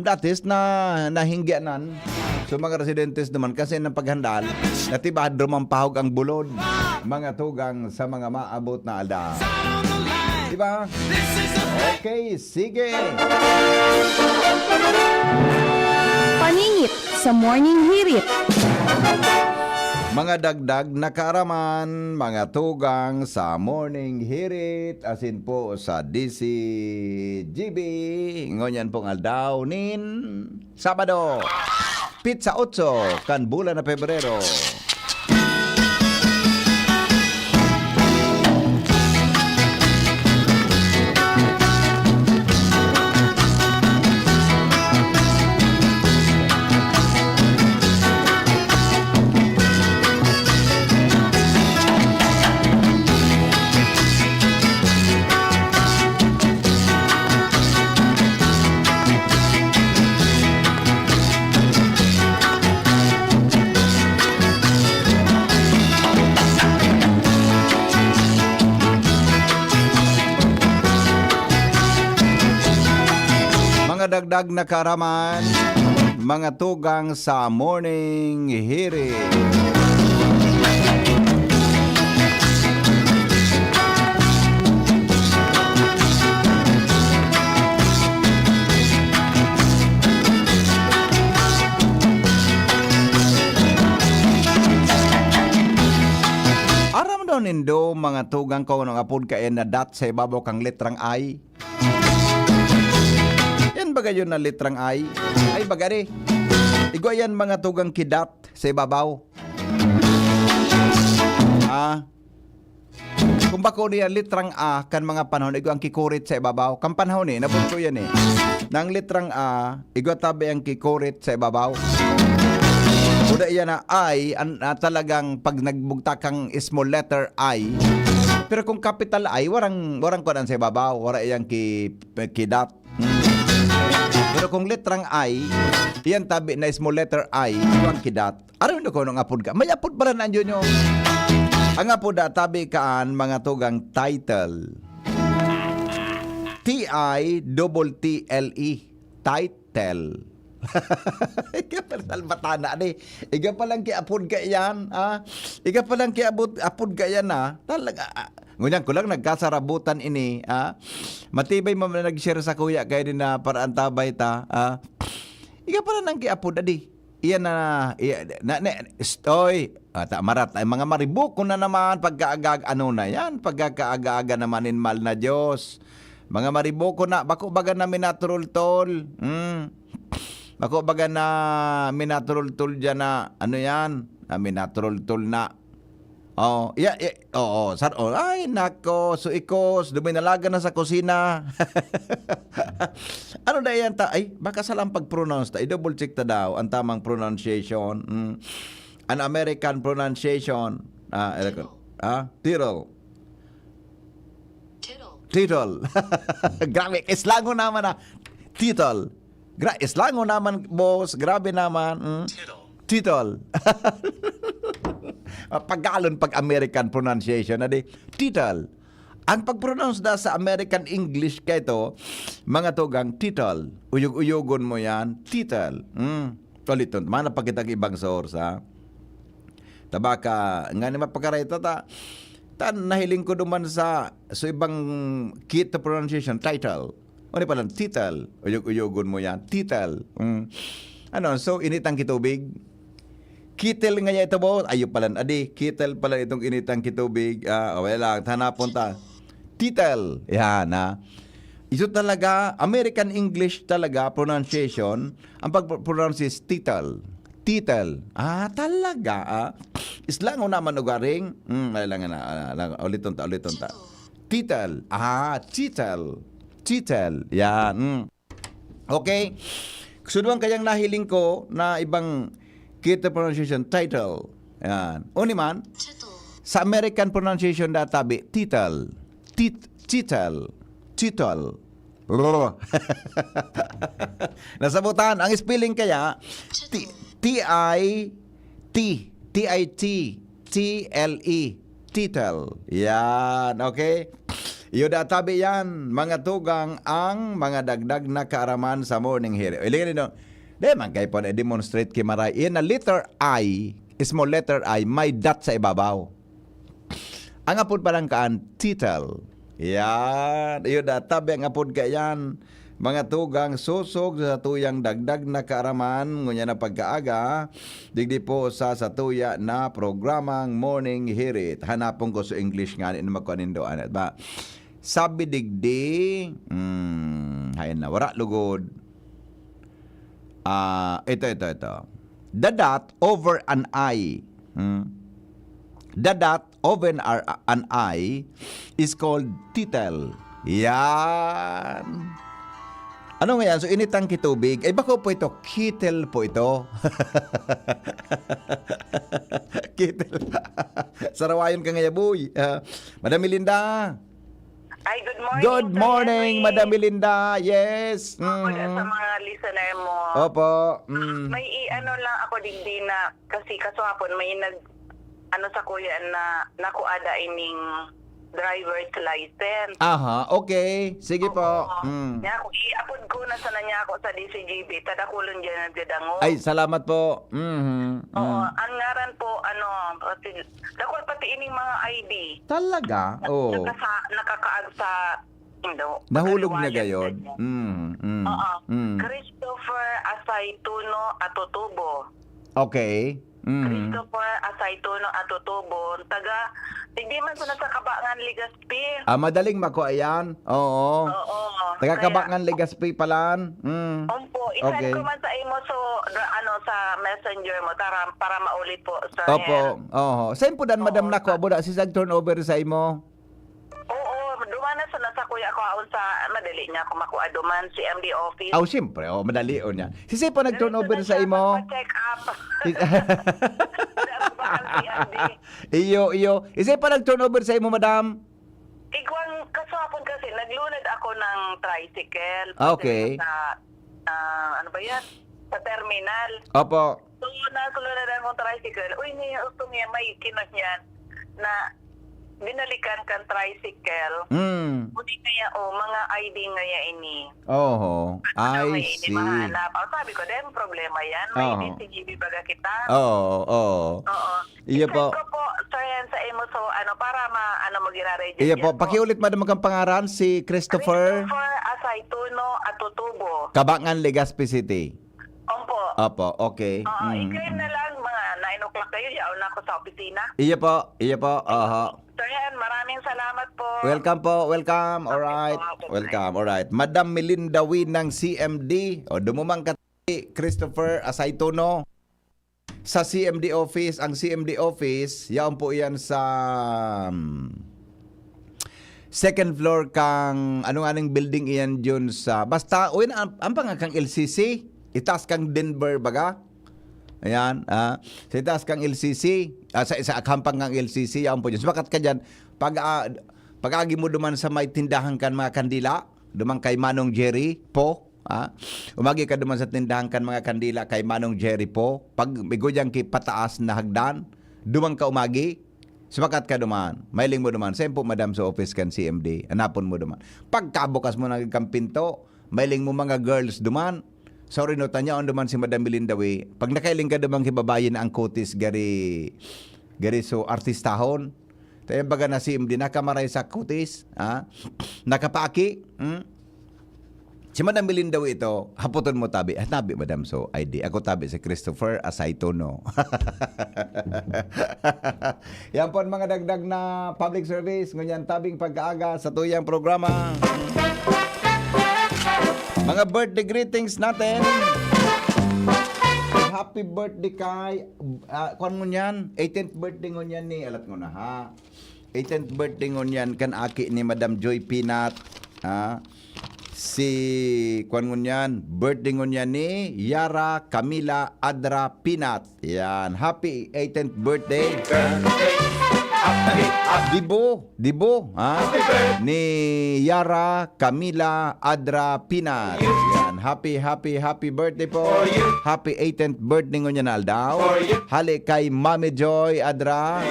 datis na nahingyanan. So mga residentes naman kasi ng paghandal, natibad rumampahog ang bulod. Mga tugang sa mga maabot na alda. Diba? Okay, sige. Paningit sa Morning Hirit. Mga dagdag na kaaraman, mga tugang sa Morning Hirit, asin po sa DCGB, ngonyan pong aldaw nin Sabado, Pizza 8, kan bulan na Pebrero. Mga dagdag na kaaraman, mga tugang sa Morning Hirit. Aram daw nindo mga tugang ko ng apod kain na dat sa ibabaw kang litrang I. Yan baga yun na litrang I. Ay bagari. Igo yan mga tugang kidat sa ibabaw. Kung bako niya litrang A kan mga panahon, igo ang kikurit sa ibabaw. Kan panahon nabunto yan Nang litrang A, igo tabi ang kikurit sa ibabaw. Uda yan na I, talagang pag nagbugta kang small letter I. Pero kung capital I, warang kunan sa ibabaw. Wala yang kidat. Pero kung litrang I, iyan tabi na small letter I, iwan kidat. Aram na ko nung apod ka. May apod para na nyo. Ang apod tabi kaan mga tugang title. T-I-T-T-L-E. Title. Ika personal batana ni. Iga palang kiapod ka yan. Iga palang kiapod ka yan talaga. Ngunyan ko lang nagkasarabutan ini. Matibay mo na nag-share sa kuya kaya din na paraan tabay ta. Iga pala nang kiapod adi. Iyan marat ay mga maribuk ko na naman pagkaagag ano na yan. Pagkakaaga-aga naman inmal na Diyos. Mga maribuk ko na bako baga na minaturul-tol. Bako baga na minaturul-tol dyan na ano yan. Minaturul-tol na. Ay, nako, suikos, duminalaga na sa kusina. Ano na yan ta? Ay, baka salang pag-pronounce ta. I-double check ta daw ang tamang pronunciation. an American pronunciation. Tittle. Tittle. Grabe, islango naman na. Tittle. Islango naman, boss. Grabe naman. Tittle. Paggalon pag American pronunciation na di. Tittle. Ang pag-pronounce da sa American English kay to, mga tugang tittle. Uyog-uyogon mo yan. Tittle. Tuliton. Mana pa kitang ibang source, ha? Tabaka, nga ni mapagkarayta ta nahiling ko duman sa ibang kit na pronunciation, title. O pala, title. Uyog-uyogon mo yan. Title. So, initang kitubig. Kitel nga ito po. Ayun pala, adi, kitel pala itong initang kitubig. Wala, hanapon ta. Title. Yan, ha. Ito talaga, American English talaga, pronunciation. Ang pag-pronounce is title. Title. Talaga. Islango naman ugaring. Uliton ta. Title. Title. Title. Yan. Okay. Suduan kayang nahiling ko na ibang kita pronunciation, title. Yan. O man, sa American pronunciation databi, title. Title. Title. Nasabutan. Ang spelling kaya, T-I-T-T-I-T-T-L-E. Title. Yan. Okay? Iyo databi yan. Mga tugang ang mga dagdag na kaaraman sa morning here. Ilingin nito. Di man kayo po na-demonstrate kay Maray. Yan na letter I, small letter I, may dot sa ibabaw. Ang apod pa lang kaan, title. Yan. Iyo databi ang apod ka yan. Mga tugang susog sa tuyang dagdag na kaaraman ngunya na pagkaaga digdi po sa tuya na programang Morning Hirit. Hanapon ko sa English nga ni magkanindo anat ba. Sabi digdi hayan na wara lugod. Ito. The dot over an I. The dot over an I is called title. Yan. Ano nga yan? So, initang kitubig. Bako po ito? Kittle po ito. Kittle. Sarawayon ka nga, boy. Madam Melinda. Ay, good morning. Good morning, Madam Melinda. Yes. Sa mga listener mo. Opo. May lang ako digdi na, kasi kaswapon may sa kuya na nakuada ining driver's license. Okay. Sige po. Nya ako i-upload ko na sana niya ako sa DCGB tadakulon diyan nagdadango. Ay, salamat po. Ang ngaran po dakol pati ining mga ID. Talaga? Nakakaag sa nahulog na gayon. Christopher Asaytuno Atutubo. Okay. Christopher Asaytuno Atutubo. Hindi man sa Kabangan Legazpi. Madaling makuha yan. Oo. Taga Kabangan Legazpi palan. I-send ko man sa imo sa messenger mo para maulit po sa Opo. Saan po dan madam nako buda si sag turnover sa imo? Duman na sa kuya ko aon sa madali niya ako makuha duman si MD office. Siyempre. Madali o niya. Si pa nag-turnover sa imo? Check up. Iyo. Isa pa nag-turnover sa imo, madam? Igwang kasapon kasi naglunad ako ng tricycle. Okay. Sa terminal. Opo. So, nasulunad akong tricycle. Uy, may kinos yan na binalikan kan tricycle. Buti kaya mga ID ngaya ini. I see. Sabi ko, dahil problema yan. May DCGB baga kita. Iya po. Ko po, sir, sa imo para mag-ira-register. Iya po. Pakiulit madam kang pangaran si Christopher Asaytuno Atutubo. Kabangan Legazpi City. Opo, okay. I-claim na lang mga 9 o'clock kayo. Yaw na ako sa opisina. Iya po. Sir, maraming salamat po. Welcome. Alright. Welcome. Alright. Madam Melinda Win ng CMD. Dumumang ka Christopher Asaytuno sa CMD office. Ang CMD office, yan po yan sa second floor kang anong building iyan dyan sa basta ang pangakang LCC itaas kang Denver baga Ayan, sa itaas kang LCC, sa kampang kang LCC, yaon po dyan. Sabakat ka dyan, pag-agi mo duman sa may tindahan kan mga kandila, duman kay Manong Jerry po, umagi ka duman sa tindahan kan mga kandila kay Manong Jerry po, pag bigudyang ki pataas na hagdan, duman ka umagi, sabakat ka duman, mailing mo duman, sempo madam sa office kan CMD, anapon mo duman. Pagkabukas mo ng kang pinto, mailing mo mga girls duman, sorry no, tanya on duman si Madam Melindawi, pag nakailing ka duman kibabayin ang kutis gari so artistahon, tayo baga na CMD, nakamaray sa kutis, nakapaki, si Madam Melindawi ito, haputon mo tabi. Tabi, Madam, so ID. Ako tabi si Christopher Asaitono. Yan po ang mga dagdag na public service. Ngunyan tabing pagkaaga sa tuyang programa. Mga birthday greetings natin. Happy birthday kay, kuan mo yan, 18th birthday ngunyan ni, alat mo na ha. 18th birthday ngunyan kan aki ni Madam Joy Pinat. Si kuan ngunyan, birthday ngunyan ni Yara Camila Adra Pinat. Yan, happy 18th birthday. Dibo, ni Yara Camila Adra Pinat. Yan, happy birthday po. Happy 18th birthday ngunyan aldaw. Hali kay Mami Joy Adra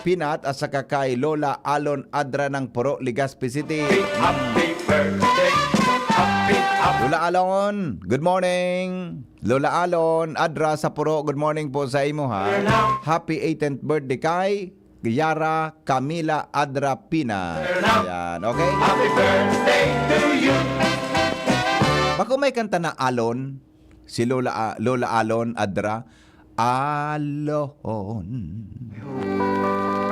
Pinat at saka kay Lola Alon Adra ng Puro, Legazpi City. Happy birthday. Lola Alon, good morning. Lola Alon, Adra sa Puro, good morning po sa imo ha. Happy 18th birthday kay Yara Camila Adra Pina. Yan, okay? Happy birthday to you. Bako may kanta na Alon, si Lola Alon Adra. Alon.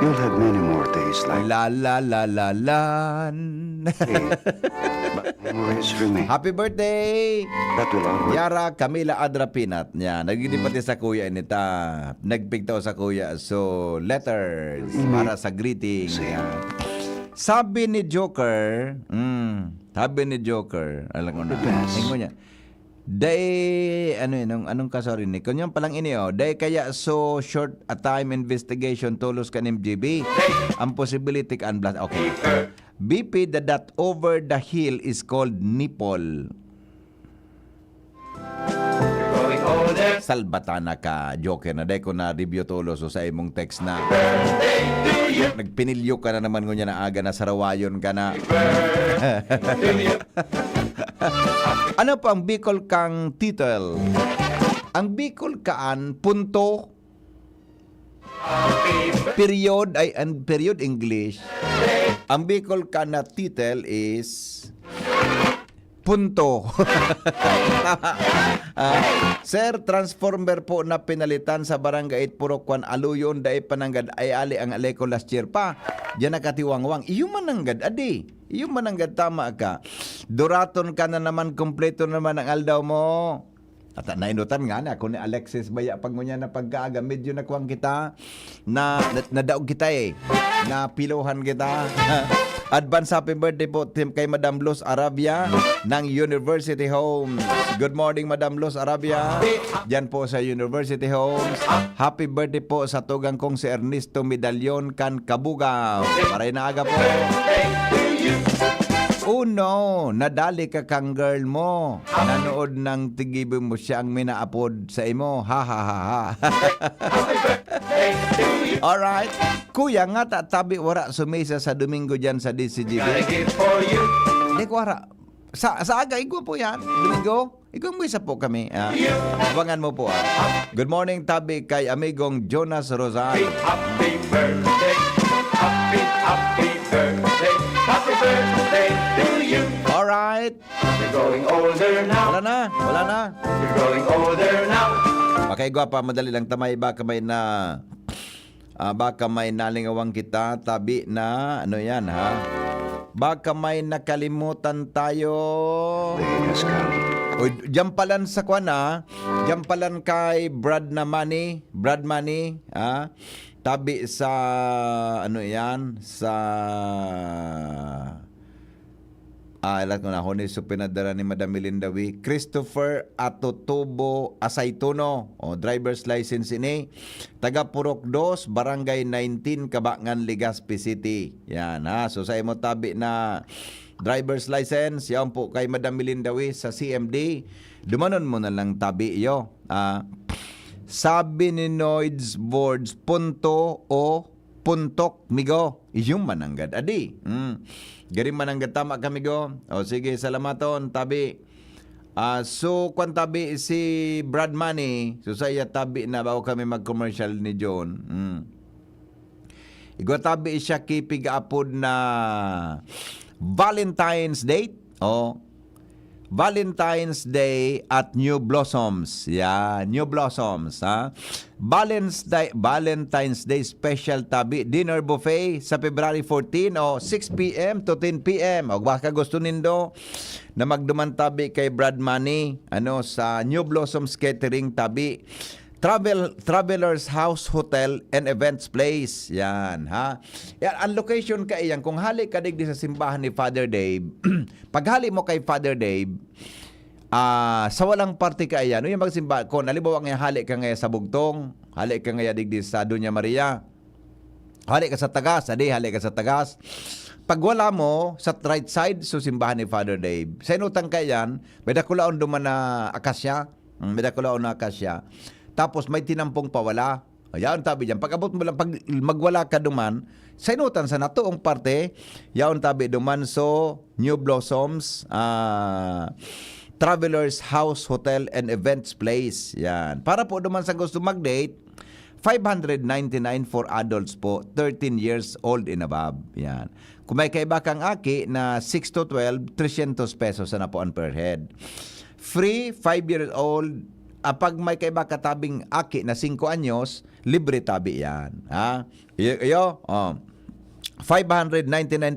You'll have many more days like la la la la la. memories remain. Happy birthday! That will always... Yara Camila Adra Pinat. Yan, nagdipati sa kuya inita. Nagpigtaw sa kuya. So, letters para sa greeting. Yan. Sabi ni Joker, alam ko na. Hingo niya. Day, anong kasori ni? Kunyang palang ini, day kaya so short a time investigation tulos kan MGB. Ang possibility kan blast. Okay. BP, the dot over the hill is called nipple. Salbatana ka, Joker na. Day ko na review tulos sa imong text na. Nagpinilyo ka na naman ngunya na aga na sarawayon ka na. Ano pa ang Bicol kang title? Ang Bicol kaan punto period ay and period English. Ang Bicol kaan na title is punto. Sir, transformer po na pinalitan sa Barangay 8 Purokwan Aluyon dai pananggad ay ali ang aleko last year pa. Diyan nakatiwangwang. Iyo mananggad adi. Iyo mananggad tama ka. Duraton ka na naman, kompleto naman ang aldaw mo. At nainutan nga na ako ni Alexis Baya pag ngunya na pagkaaga medyo nakuwang kita na nadaog kita na piluhan kita. Advance happy birthday po kay Madam Luz Arabia ng University Homes. Good morning Madam Luz Arabia. Diyan po sa University Homes. Happy birthday po sa tugang kong si Ernesto Medalyon kan Kabugaw. Maray na aga po. Oh no, nadali ka kang girl mo. Nanood ng tigibong mo siya ang minaapod sa imo. Ha ha ha ha. Alright. Kuya nga tabi wara sumisa sa Domingo dyan sa DCGB. Hindi ko wara. Sa aga, igwa po yan. Domingo, igwa mo isa po kami. Abangan mo po. Good morning tabi kay amigong Jonas Rosal. Happy birthday. Happy birthday. Happy birthday to you. Alright. You're growing older now. Wala na. You're growing older now. Makaigwa pa, madali lang tamay. Baka may nalingawang kita. Tabi na, ano yan ha? Baka may nakalimutan tayo. O, jampalan sa kwan ha. Jampalan kay Brad Money, ha? Tabi sa ano yan sa Alat ko na ako ni pinadala ni Madam Melindawi. Christopher Atotubo Asaytuno. Driver's license ini. Taga Purok 2, Barangay 19, Kabangan, Legazpi City. Yan ha. So sa imo tabi na driver's license, yan po kay Madam Melindawi sa CMD. Dumanon mo na lang tabi iyo. Sabi ni Noids Boards, punto o puntok, migo. Iyong mananggad, adi. Garing mananggad, tama ka, migo. O sige, salamaton, tabi. So, kung tabi si Brad Manny, so saya tabi na bago kami mag-commercial ni John. Igo tabi siya kipig apod na Valentine's Day. Valentine's Day at New Blossoms. New Blossoms. Valentine's Day special tabi. Dinner buffet sa February 14 6 p.m. to 10 p.m. O baka gusto nindo na magduman tabi kay Brad Manny sa New Blossoms Catering tabi. Travelers House Hotel and Events Place. Yan, ha? Yan, ang location ka iyan. Kung hali ka digdi sa simbahan ni Father Dave, paghali mo kay Father Dave, sa walang party ka iyan, yung magsimba, kung halimbawa nga hali ka ngayon sa Bugtong, hali ka ngayon digdi sa Dunya Maria, hali ka sa Tagas, hali ka sa Tagas, pag wala mo, sa right side, so simbahan ni Father Dave. Sa inutang ka iyan, may dakulaon duman na akasya, tapos may tinampong pawala. Yaon tabi dyan. Pag abot mo lang, pag magwala ka duman, sa inutan sa natuong parte, yaon tabi duman so New Blossoms, Travelers House Hotel and Events Place. Yan. Para po duman sa gusto mag-date, 599 for adults po, 13 years old and above. Yan. Kung may kaiba kang aki na 6 to 12, 300 pesos na po per head. Free, 5 years old. Pag may kaiba katabing aki na 5 anyos, libre tabi yan. Ha? 599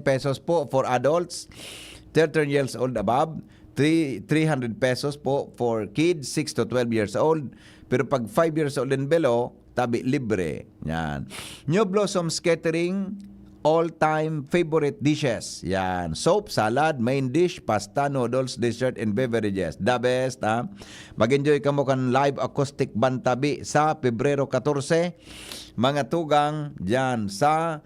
pesos po for adults, 13 years old above. 300 pesos po for kids 6 to 12 years old. Pero pag 5 years old and below, tabi libre. Yan. New Blossoms Catering, all-time favorite dishes. Yan. Soup, salad, main dish, pasta, noodles, dessert, and beverages. The best, ha? Mag-enjoy ka mo kan live acoustic band tabi sa Pebrero 14. Mga tugang dyan sa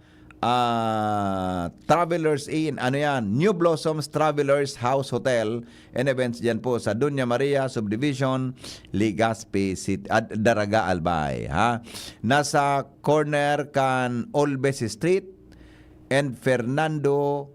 Travelers Inn. New Blossoms Travelers House Hotel and Events dyan po sa Dunya Maria Subdivision, Legazpi City, Daraga, Albay. Ha? Nasa corner kan Olbes Street and Fernando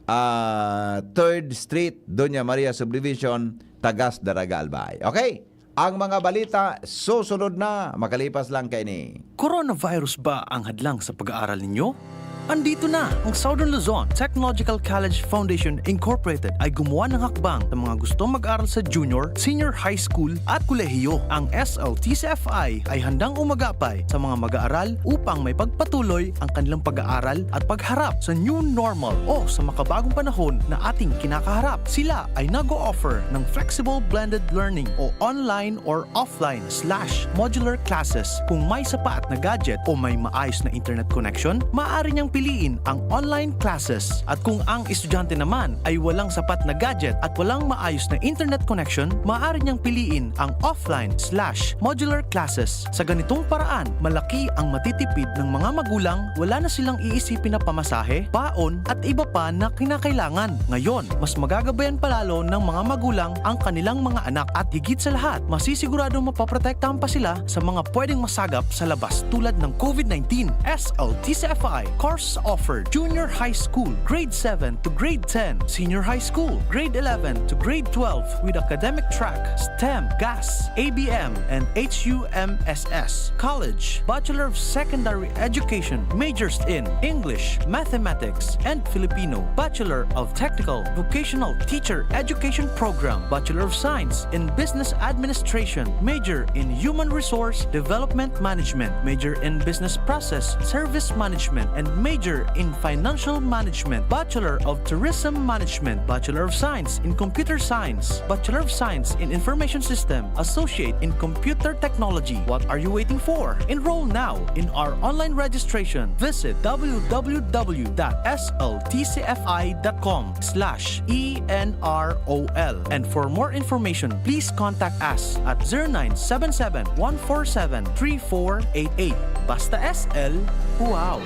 3rd Street, Dunya Maria Subdivision, Tagas, Daraga, Albay. Okay? Ang mga balita, susunod na. Makalipas lang kayo ni. Coronavirus ba ang hadlang sa pag-aaral ninyo? Andito na ang Southern Luzon Technological College Foundation Incorporated ay gumawa ng hakbang sa mga gustong mag-aral sa junior, senior high school at kolehiyo. Ang SLTCFI ay handang umagapay sa mga mag-aaral upang may pagpatuloy ang kanilang pag-aaral at pagharap sa new normal o sa makabagong panahon na ating kinakaharap. Sila ay nag-o-offer ng flexible blended learning o online or offline/modular classes. Kung may sapat na gadget o may maayos na internet connection, maaari niyang piliin ang online classes. At kung ang estudyante naman ay walang sapat na gadget at walang maayos na internet connection, maaari niyang piliin ang offline/modular classes. Sa ganitong paraan, malaki ang matitipid ng mga magulang, wala na silang iisipin na pamasahe, baon at iba pa na kinakailangan. Ngayon, mas magagabayan palalo ng mga magulang ang kanilang mga anak at higit sa lahat, masisiguradong mapaprotektahan pa sila sa mga pwedeng masagap sa labas tulad ng COVID-19. SLTCFI course offered junior high school, grade 7 to grade 10, senior high school, grade 11 to grade 12 with academic track, STEM, GAS, ABM, and HUMSS. College, Bachelor of Secondary Education, majors in English, Mathematics, and Filipino. Bachelor of Technical Vocational Teacher Education Program, Bachelor of Science in Business Administration, major in Human Resource Development Management, major in Business Process Service Management, and major in Financial Management, Bachelor of Tourism Management, Bachelor of Science in Computer Science, Bachelor of Science in Information System, Associate in Computer Technology, technology. What are you waiting for? Enroll now in our online registration. Visit www.sltcfi.com/ENROL. And for more information, please contact us at 0977-147-3488. Basta SL, wow!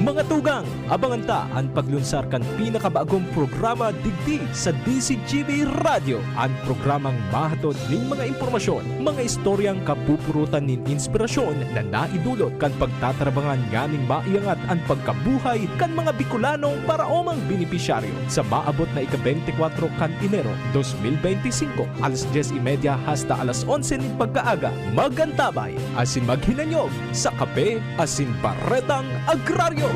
Mga tugang, abangan ta ang paglunsar kan pinakabagong programa digdi sa DCGB Radio. Ang programang mahatod ning mga impormasyon, mga istoryang kapupurutan nin inspirasyon na naidulot kan pagtatrabangan nganing maiangat ang pagkabuhay kan mga Bicolanong paraomang benepisyaryo sa maabot na ika-24 kan Enero 2025 alas 10:30 hasta alas 11 ning pagkaaga. Magantabay asin maghinanyog sa Kape asin Baretang Agraryo.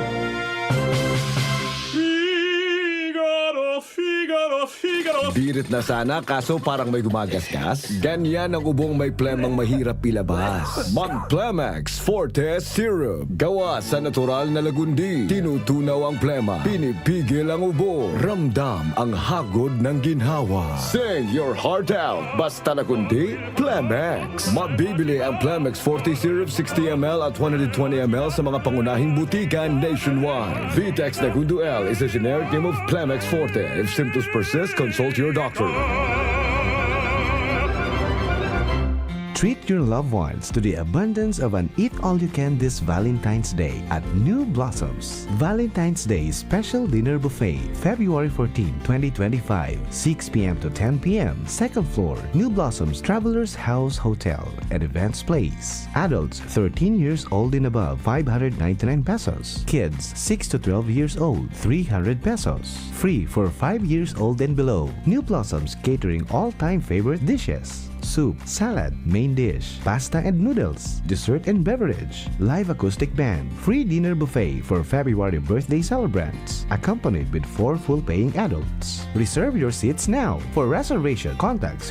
Birit na sana kaso parang may gumagasgas. Ganyan ang ubong may plemang mahirap ilabas. Mag-Plemex Forte Syrup. Gawa sa natural na lagundi. Tinutunaw ang plema. Pinipigil ang ubo. Ramdam ang hagod ng ginhawa. Sing your heart out. Basta na kundi, Plemex. Mabibili ang Plemex Forte Syrup 60ml at 120ml sa mga pangunahing butikan nationwide. Vitex Nagundo L is a generic name of Plemex Forte. If symptoms persist, consult your doctor. Treat your loved ones to the abundance of an eat-all-you-can this Valentine's Day at New Blossoms. Valentine's Day Special Dinner Buffet, February 14, 2025, 6 p.m. to 10 p.m. Second floor, New Blossoms Travelers House Hotel and Events Place. Adults 13 years old and above, 599 pesos. Kids 6 to 12 years old, 300 pesos. Free for 5 years old and below. New Blossoms catering all-time favorite dishes. Soup, salad, main dish, pasta and noodles, dessert and beverage, live acoustic band, free dinner buffet for February birthday celebrants, accompanied with 4 full-paying adults. Reserve your seats now. For reservation, contact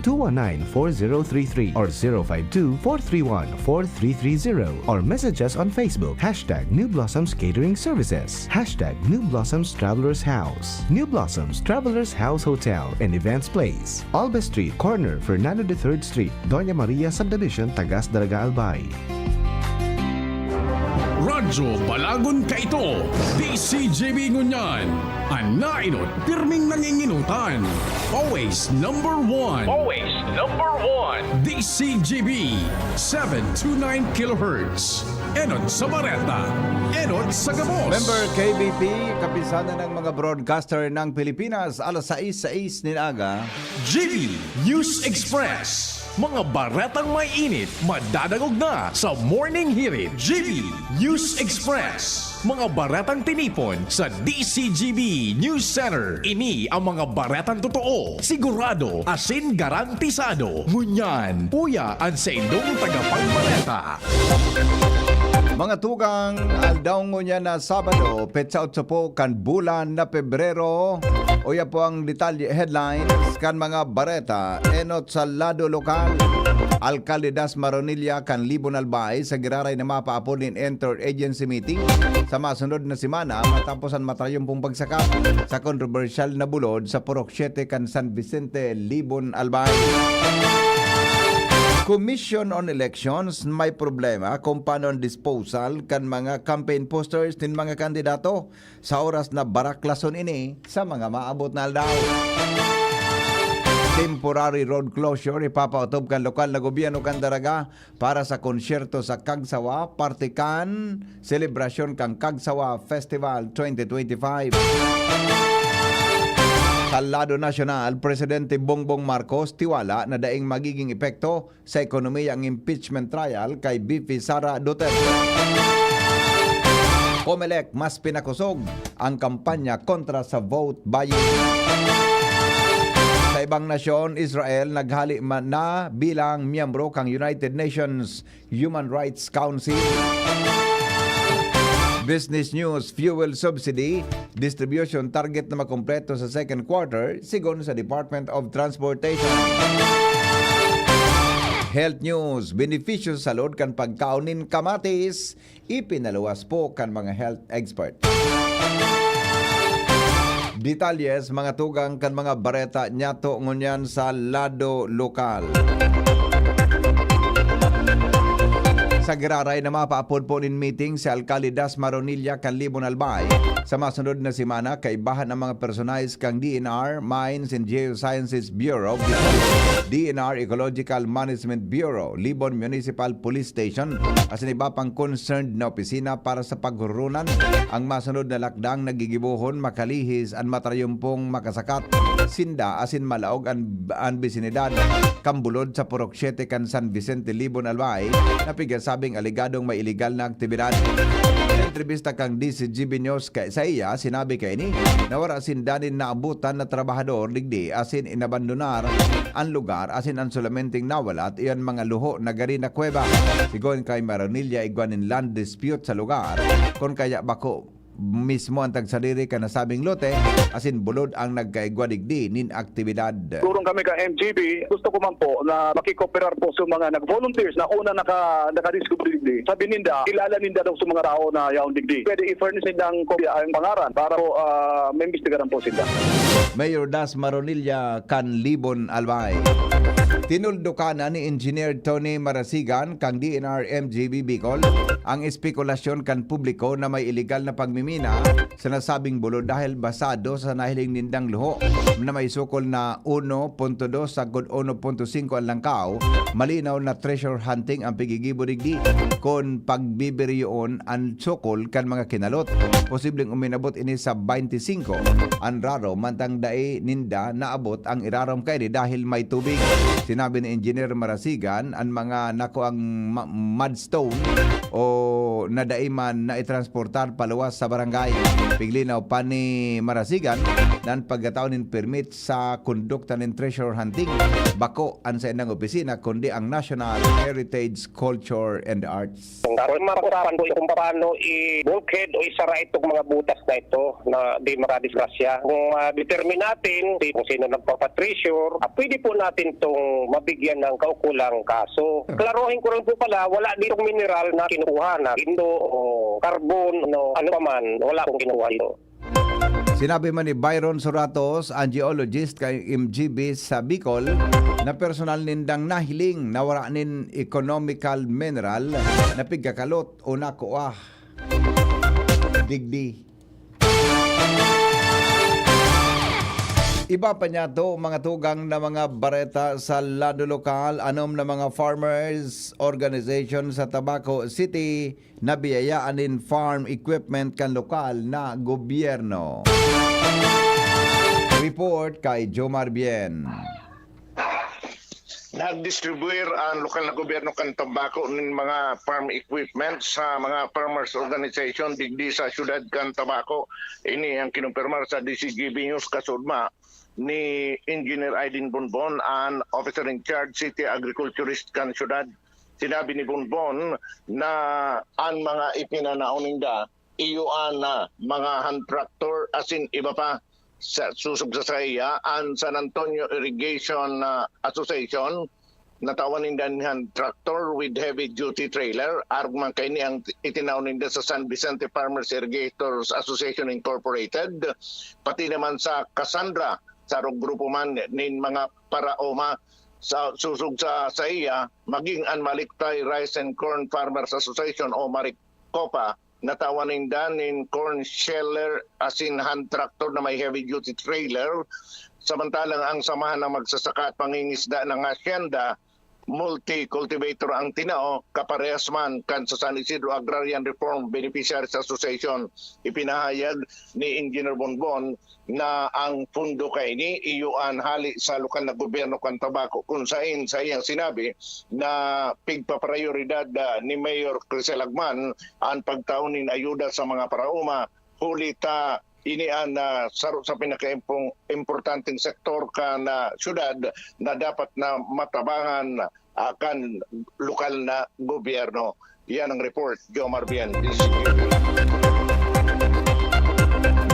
0929-219-4033 or 052-431-4330 or message us on Facebook, #New Blossoms Catering Services, #New Blossoms Travelers House, New Blossoms Travelers House Hotel and Events Place, Alba Street, corner Fernando de 3rd Street, Doña Maria Subdivision, Tagas Daraga, Albay. Radyo Balagon Kaito, DCGB Ngunyan, ang nainot, pirming nanginginutan. Always number one. Always number one. DCGB, 729 kHz. Enot sa Bareta, Enot sa Gabos. Member KBP, kapisanan ng mga broadcaster ng Pilipinas, alas 6:06 ninaga. GB News Express. Mga baretang may init, madadagog na sa Morning Hirit. GB News Express. Mga baretang tinipon sa DCGB News Center. Ini ang mga baretang totoo, sigurado, asin garantisado. Ngunyan, puya ang sa indong tagapagbareta. Mga tugang, aldaw niya na Sabado, petsa utso po kan bulan na Pebrero. Uya po ang detalye headlines kan mga bareta. Enot sa lado lokal, Alcalde Das Maronilla kan Libon Albay sa giraray na mapaapod in interagency meeting sa masunod na semana matapos ang matayumpong pagsakap sa controversial na bulod sa Purok 7 kan San Vicente, Libon Albay. Commission on Elections may problema kung paano ang disposal kan mga campaign posters din mga kandidato sa oras na baraklason ini sa mga maabot na aldaw. Temporary road closure ipapautob kan lokal na gobyerno kan Daraga para sa konsyerto sa Kagsawa, partikan selebrasyon kang Kagsawa Festival 2025. Sa lado nasyonal, Presidente Bongbong Marcos tiwala na daing magiging epekto sa ekonomiya ang impeachment trial kay VP Sara Duterte. Comelec mas pinakusog ang kampanya kontra sa vote buying. Sa ibang nasyon, Israel naghali na bilang miyembro kang United Nations Human Rights Council. Business News, fuel subsidy, distribution target na makompleto sa second quarter, sigon sa Department of Transportation. Health News, benepisyo sa salud kan pagkaunin kamatis, ipinaluwas po kan mga health expert. Detalyes, mga tugang kan mga bareta nyato ngunyan sa lado lokal. Sa Giraray na mapaapod po nin meeting sa Alcalde Das Maronilla kan Libon Albay. Sa masunod na semana, kaibahan ang mga personalis kang DNR, Mines and Geosciences Bureau, DNR Ecological Management Bureau, Libon Municipal Police Station, as iba pang concerned na opisina para sa paghurunan. Ang masunod na lakdang nagigibuhon, makalihis, ang matrayumpong makasakat, sinda asin malaog ang bisinidad, kambulod sa Purok 7 kan San Vicente, Libon Albay, napigasabing aligadong may iligal na aktibidad. Entrevista kang DCGB News sa iya, sinabi kay ni na wala sindanin na abutan na trabahador digdi asin inabandonar ang lugar asin ang solamenting nawala at iyon mga luho na gari na kuweba. Sigon kay Maronilla igwanin land dispute sa lugar kung kaya bako mismo ang tagsadiri ka nasabing lote asin bulod ang nagkaigwadigdi nin aktibidad. Turong kami ka MGB, gusto ko man po na makikooperar po sa mga nag-volunteers na una naka-discover digdi. Sabi ninda, kilala ninda daw sa mga tao na yaong digdi. Pwede i-furnish nindang kopya ang pangaran para po may imbestigaran po sila. Mayor Das Maronilla kan Libon Albay. Tinuldukan ni Engineer Tony Marasigan kang DNR MGB Bicol ang espekulasyon kan publiko na may illegal na pagmimina sa nasabing bulod dahil basado sa nahiling nindang luho na may sukol na 1.2 sa 1.5 ang langkaw. Malinaw na treasure hunting ang pigigibo digdi kon pagbibiriyoon ang sukol kan mga kinalot. Posibleng uminabot ini sa 25 ang raro mantang dae ninda naabot ang irarom kay dahil may tubig. Sinabi ni Engineer Marasigan ang mga nako ang mudstone o nadaiman na itransportar paluwas sa barangay. Piglinaw pa ni Marasigan na pagkataon ng permit sa kondukta ng treasure hunting bako ang sa inang opisina kundi ang National Heritage Culture and Arts. Kung makusapan po kung paano i-bulkhead o isara itong mga butas na ito na di makadisgrasya. Kung determine natin kung sino nagpapatreasure, pwede po natin itong mabigyan ng kaukulang kaso. Klaruhin ko rin po pala, wala ditong mineral na kinukuha na indo o carbon, ano pa man, wala akong kinukuha dito. Sinabi man ni Byron Suratos, ang geologist kay MGB sa Bicol, na personal nindang nahiling na wala nin economical mineral na pigkakalot o nakuha digdi. Iba pa niya to mga tugang na mga bareta sa lado lokal, anom na mga farmers organization sa Tabaco City na biyayaan din farm equipment kan lokal na gobyerno. Report kay Jomar Bien. Nag-distribuir ang lokal na gobyerno kan Tabaco ng mga farm equipment sa mga farmers organization digdi sa syudad kan Tabaco. Ini ang kinumpirmar sa DCGB News kasudma ni Engineer Aidin Bonbon, ang officer in charge City Agriculturist kan syudad. Sinabi ni Bonbon na ang mga ipinanaon da iyuan na mga hand tractor asin iba pa sa susog sa saya ang San Antonio Irrigation Association natawan ninda ni hand tractor with heavy duty trailer argman kay ni ang itinaw ninda sa San Vicente Farmers Irrigators Association Incorporated pati naman sa Cassandra sa grupo man nin mga paraoma sa susog sa iya maging ang Maliktay Rice and Corn Farmers Association o Maricopa natawan ninda nin corn sheller asin hand tractor na may heavy duty trailer samantalang ang samahan ng magsasaka at pangingisda ng hacienda multi-cultivator ang tinao kaparehas man kan sa San Isidro Agrarian Reform Beneficiaries Association. Ipinahayag ni Engineer Bonbon na ang pundo kay ni iyuan hali sa lokal na gobyerno kan Tabaco kung saan sa iyang sinabi na pigpaprioridad ni Mayor Crisel Agman ang pagtaunin ayuda sa mga parauma huli ta inian na saro sa pinaka-importanteng sektor ka na syudad na dapat na matabangan kan lokal na gobyerno. Yan ang report, Jomar Bien.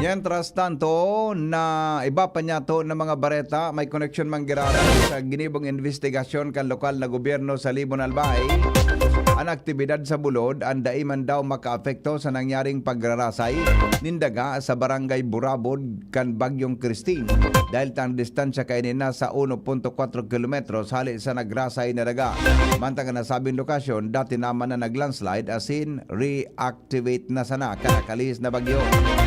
Mientras tanto, na iba pa niya to na mga bareta, may connection manggirara sa ginibong investigasyon kan lokal na gobyerno sa Libon Albay. Ang aktibidad sa bulod ang daiman daw makaapekto sa nangyaring pagrarasay nindaga sa barangay Burabod kan Bagyong Christine dahil tang distansya kay nina sa 1.4 kilometros hali sa nagrasay na daga. Mantang nasabing lokasyon dati naman na naglandslide asin reactivate na sana kanakalis na bagyo.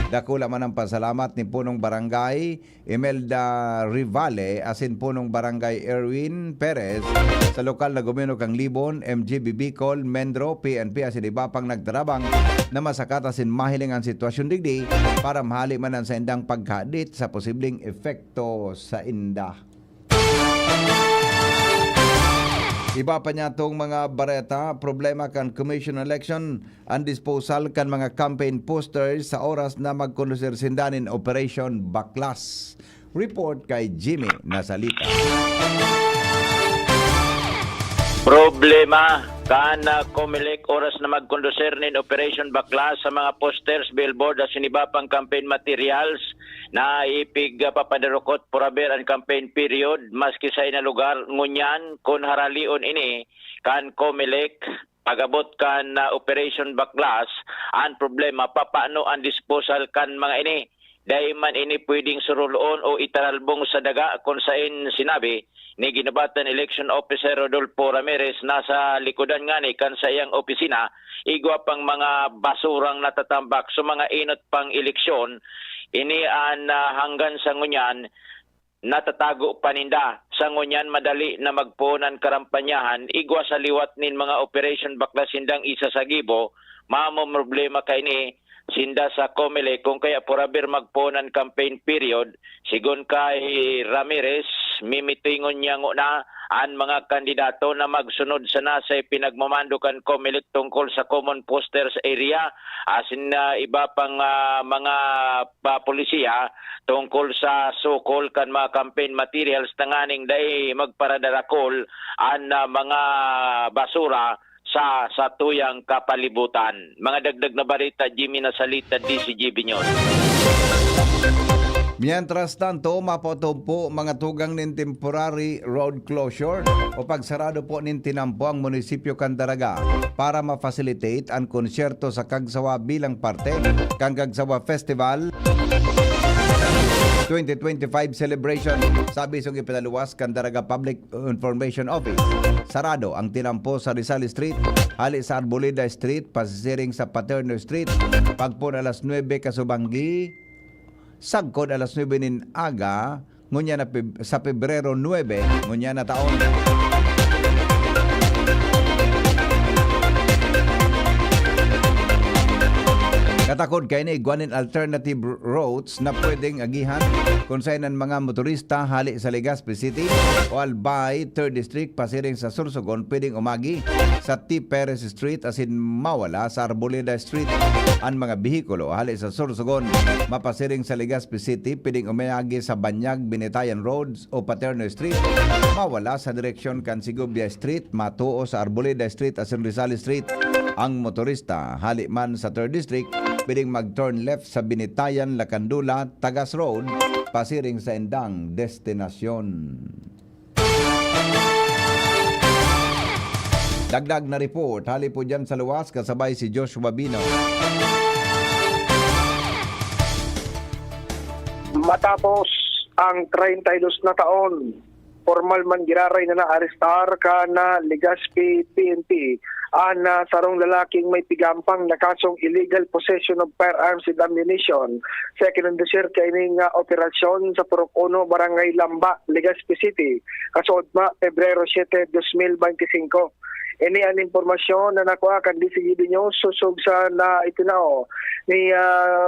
Dakula man ang pasalamat ni punong barangay Imelda Rivale asin punong barangay Erwin Perez sa lokal na gobierno kang Libon, MGB Bicol, Mendro, PNP asin iba pang nagtarabang na masakat asin mahiling ang sitwasyon digdi para mahali man ang sa indang pagkadit sa posibleng epekto sa inda. Iba pa niya itong mga bareta, problema kan commission election, ang disposal kan mga campaign posters sa oras na magkonduser sindanin Operation Baklas. Report kay Jimmy Nasalita. Problema kana Comelec oras na magkonduser nin Operation Baklas sa mga posters, billboard at siniba pang campaign materials na ipig papadarukot puraber ang campaign period maski sa ina lugar ngunyan kun haralion ini kan Comelec pagabot kan Operation Baklas ang problema papaano ang disposal kan mga ini dahil man ini pwedeng suruloon o itaralbong sa daga kung saan sinabi ni ginabatan election officer Rodolfo Ramirez nasa likodan nga ni kan sa iyang opisina igwa pang mga basurang natatambak sa mga inot pang eleksyon ini an hanggan sa ngunyan natatago paninda sa ngunyan madali na magpunan karampanyahan igwa sa liwat nin mga Operation Baklas sindang isa sa gibo mamo problema kay ni sinda sa Comelec kung kaya puraber magpunan campaign period sigon kay Ramirez mimitingon niya na ang mga kandidato na magsunod sa nasa pinagmamandukan Comelec tungkol sa common posters area asin na iba pang mga polisiya tungkol sa sukol kan mga campaign materials tanganing dai magparadarakol ang mga basura sa tuyang kapalibutan. Mga dagdag na barita, Jimmy Nasalita, DCGB News. Mientras tanto, mapotompo mga tugang nin temporary road closure o pagsarado po nin tinampo ang munisipyo Candaraga para ma-facilitate ang konsyerto sa Kagsawa bilang parte kang Kagsawa Festival 2025 celebration. Sabi isang ipinaluwas Candaraga Public Information Office. Sarado ang tinampo sa Rizal Street, hali sa Arboleda Street, pasisiring sa Paterno Street, pagpun alas 9 kasubanggi, sagkod alas 9 nin aga, ngunya na sa Pebrero 9, ngunya na taon. Katakod kay ni iguanin alternative routes na pwedeng agihan kung saan ang mga motorista hali sa Legazpi City o Albay 3rd District pasiring sa Sursogon pwedeng umagi sa T. Perez Street asin mawala sa Arboleda Street. Ang mga bihikulo hali sa Sursogon mapasiring sa Legazpi City pwedeng umagi sa Banyag, Binitayan Roads o Paterno Street. Mawala sa direksyon Cansigubia Street, matuo sa Arboleda Street asin Rizal Street. Ang motorista hali man sa 3rd District pwedeng mag-turn left sa Binitayan, Lacandula, Tagas Road, pasiring sa indang destinasyon. Dagdag na report, hali po dyan sa luwas, kasabay si Joshua Bino. Matapos ang 32 na taon, formal man giraray na na-arestar ka na Legazpi PNP ang sarong lalaking may pigampang na kasong illegal possession of firearms and ammunition sa kinundusir kaining operasyon sa Purok 1, Barangay Lamba, Legazpi City, kasod ma Pebrero 7, 2025. Ini ang informasyon na nakuha kan DCGB News susog sa na itinao ni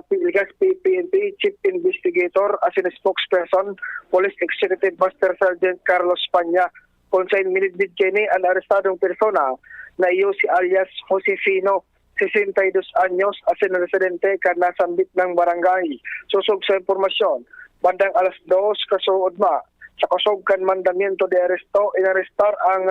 Legazpi PNP Chief Investigator as in spokesperson Police Executive Master Sergeant Carlos Panya kung saan minidbid kini ang arestadong persona na iyo si alias Josefino, 62 anyos, as in residente kan nasambit ng barangay. Susog sa informasyon, bandang alas 2 kasuod ma sa kusog kan mandamiento de aresto, inarestar ang